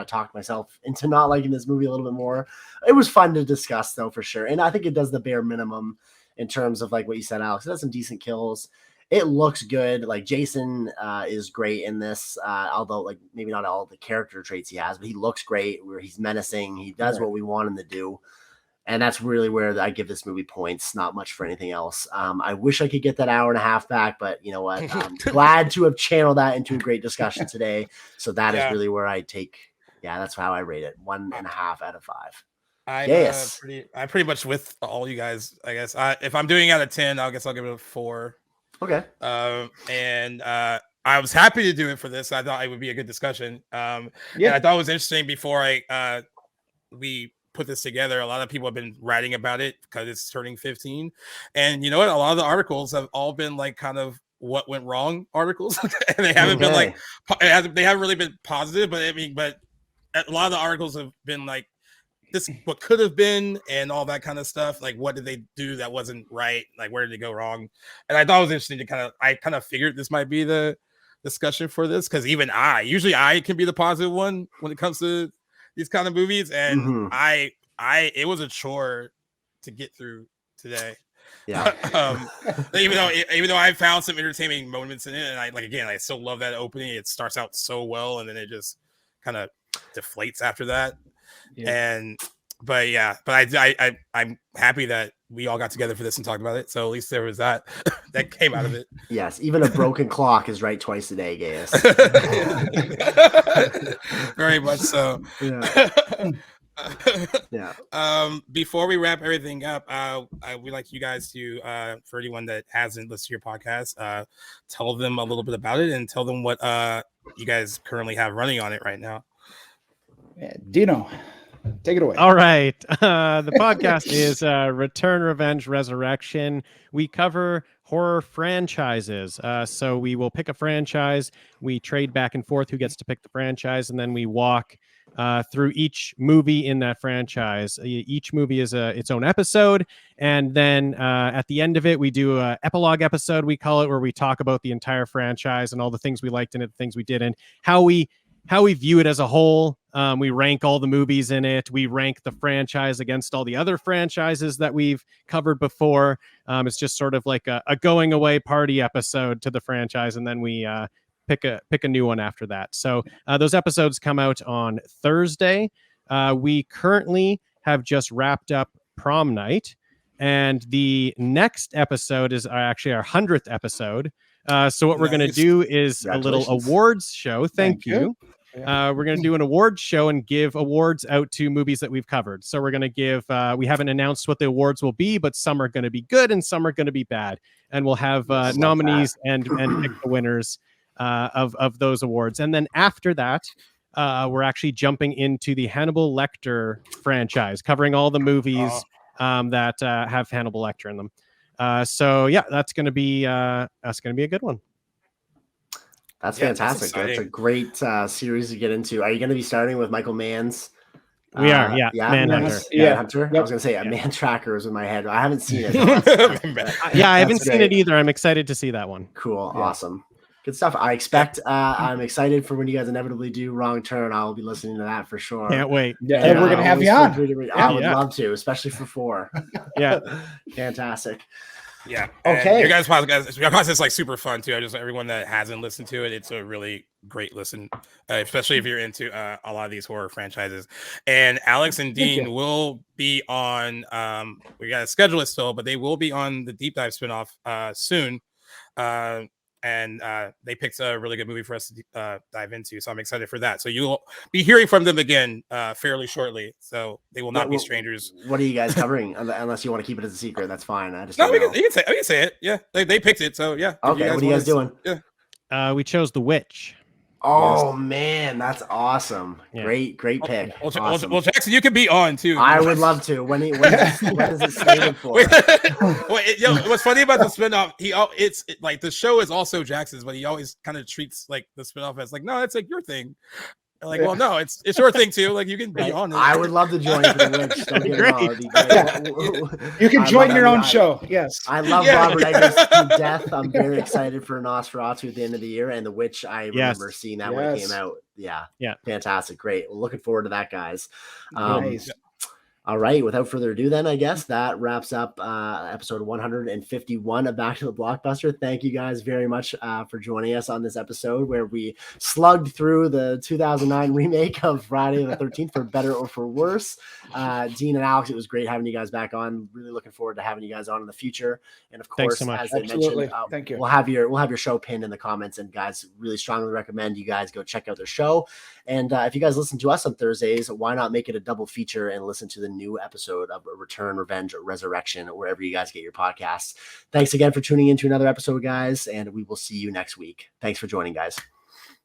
S2: talked myself into not liking this movie a little bit more. It was fun to discuss though, for sure. And I think it does the bare minimum in terms of like what you said, Alex. It has some decent kills. It looks good. Like Jason is great in this, although like maybe not all the character traits he has, but he looks great where he's menacing. He does what we want him to do. And that's really where I give this movie points, not much for anything else. I wish I could get that hour and a half back, but you know what? I'm glad to have channeled that into a great discussion today. So that is really where I take, that's how I rate it. 1.5 out of 5.
S1: I'm pretty much with all you guys, I guess. If I'm doing out of 10, I guess I'll give it a 4.
S2: Okay.
S1: And I was happy to do it for this. I thought it would be a good discussion. And I thought it was interesting before we put this together. A lot of people have been writing about it because it's turning 15, and you know what? A lot of the articles have all been like kind of what went wrong articles, and they haven't been like they haven't really been positive. But a lot of the articles have been like this, what could have been, and all that kind of stuff. Like, what did they do that wasn't right? Like, where did it go wrong? And I thought it was interesting to I kind of figured this might be the discussion for this, because even I can be the positive one when it comes to these kind of movies, and it was a chore to get through today.
S2: Yeah.
S1: Even though I found some entertaining moments in it, and I still love that opening. It starts out so well, and then it just kind of deflates after that. But I'm happy that we all got together for this and talked about it. So at least there was that came out of it.
S2: Yes, even a broken clock is right twice a day, Gaius.
S1: Very much so.
S2: Yeah.
S1: Before we wrap everything up, we'd like you guys to, for anyone that hasn't listened to your podcast, tell them a little bit about it and tell them what you guys currently have running on it right now.
S4: Dino, take it away.
S3: All right. The podcast is Return, Revenge, Resurrection. We cover horror franchises. So we will pick a franchise. We trade back and forth who gets to pick the franchise, and then we walk through each movie in that franchise. Each movie is its own episode, and then at the end of it, we do an epilogue episode, we call it, where we talk about the entire franchise and all the things we liked in it, the things we didn't, how we view it as a whole. We rank all the movies in it. We rank the franchise against all the other franchises that we've covered before. It's just sort of like a going away party episode to the franchise, and then we pick a new one after that. So those episodes come out on Thursday. We currently have just wrapped up Prom Night, and the next episode is actually our 100th episode. So what we're going to do is a little awards show. Thank you. We're going to do an awards show and give awards out to movies that we've covered. So we're going to give, we haven't announced what the awards will be, but some are going to be good and some are going to be bad. And we'll have nominees and pick the winners of those awards. And then after that, we're actually jumping into the Hannibal Lecter franchise, covering all the movies that have Hannibal Lecter in them. So yeah, that's going to be a good one.
S2: That's fantastic. That's a great series to get into. Are you going to be starting with Michael Mann's?
S3: We are, Manhunter.
S2: Manhunter. I was going to say Man Tracker was in my head. I haven't seen it.
S3: I haven't seen it either. I'm excited to see that one.
S2: Cool. Yeah. Awesome. Good stuff. I expect, I'm excited for when you guys inevitably do Wrong Turn. I'll be listening to that for sure.
S3: Can't wait.
S4: And we're going to have you on.
S2: I would love to, especially for 4.
S3: Yeah.
S2: Fantastic.
S1: Yeah.
S2: Okay.
S1: And your guys' podcast is like super fun too. I just everyone that hasn't listened to it, it's a really great listen, especially if you're into a lot of these horror franchises. And Alex and Dean will be on. We got to schedule it still, but they will be on the Deep Dive spinoff soon. And they picked a really good movie for us to dive into, so I'm excited for that. So you'll be hearing from them again fairly shortly. So they will not be strangers.
S2: What are you guys covering? Unless you want to keep it as a secret, that's fine. I just
S1: we can say it. Yeah, they picked it. So yeah.
S2: Okay, what are you guys doing?
S3: Yeah, we chose The Witch.
S2: Oh man, that's awesome! Yeah. Great pick.
S1: Well, Jackson, you can be on too.
S2: I would love to. When is it slated for?
S1: What's funny about the spinoff? It's like the show is also Jackson's, but he always kind of treats like the spinoff as like, no, it's like your thing. Like, well, no, it's your thing too. Like, you can be on it.
S2: I would love to join for The Witch. Don't get me
S4: wrong. You can join your own show. Yes,
S2: I love Robert Eggers to death. I'm very excited for Nosferatu at the end of the year, and The Witch. I remember seeing that when it came out. Yeah, fantastic, great. Well, looking forward to that, guys.
S4: Nice.
S2: All right, without further ado, then I guess that wraps up episode 151 of Back to the Blockbuster. Thank you guys very much for joining us on this episode where we slugged through the 2009 remake of Friday the 13th for better or for worse. Dean and Alex, it was great having you guys back on. Really looking forward to having you guys on in the future. And of course,
S3: so
S2: as I mentioned,
S4: thank you.
S2: We'll have your show pinned in the comments. And guys, really strongly recommend you guys go check out their show. And if you guys listen to us on Thursdays, why not make it a double feature and listen to the new episode of Return, Revenge, Resurrection, wherever you guys get your podcasts. Thanks again for tuning in to another episode, guys, and we will see you next week. Thanks for joining, guys.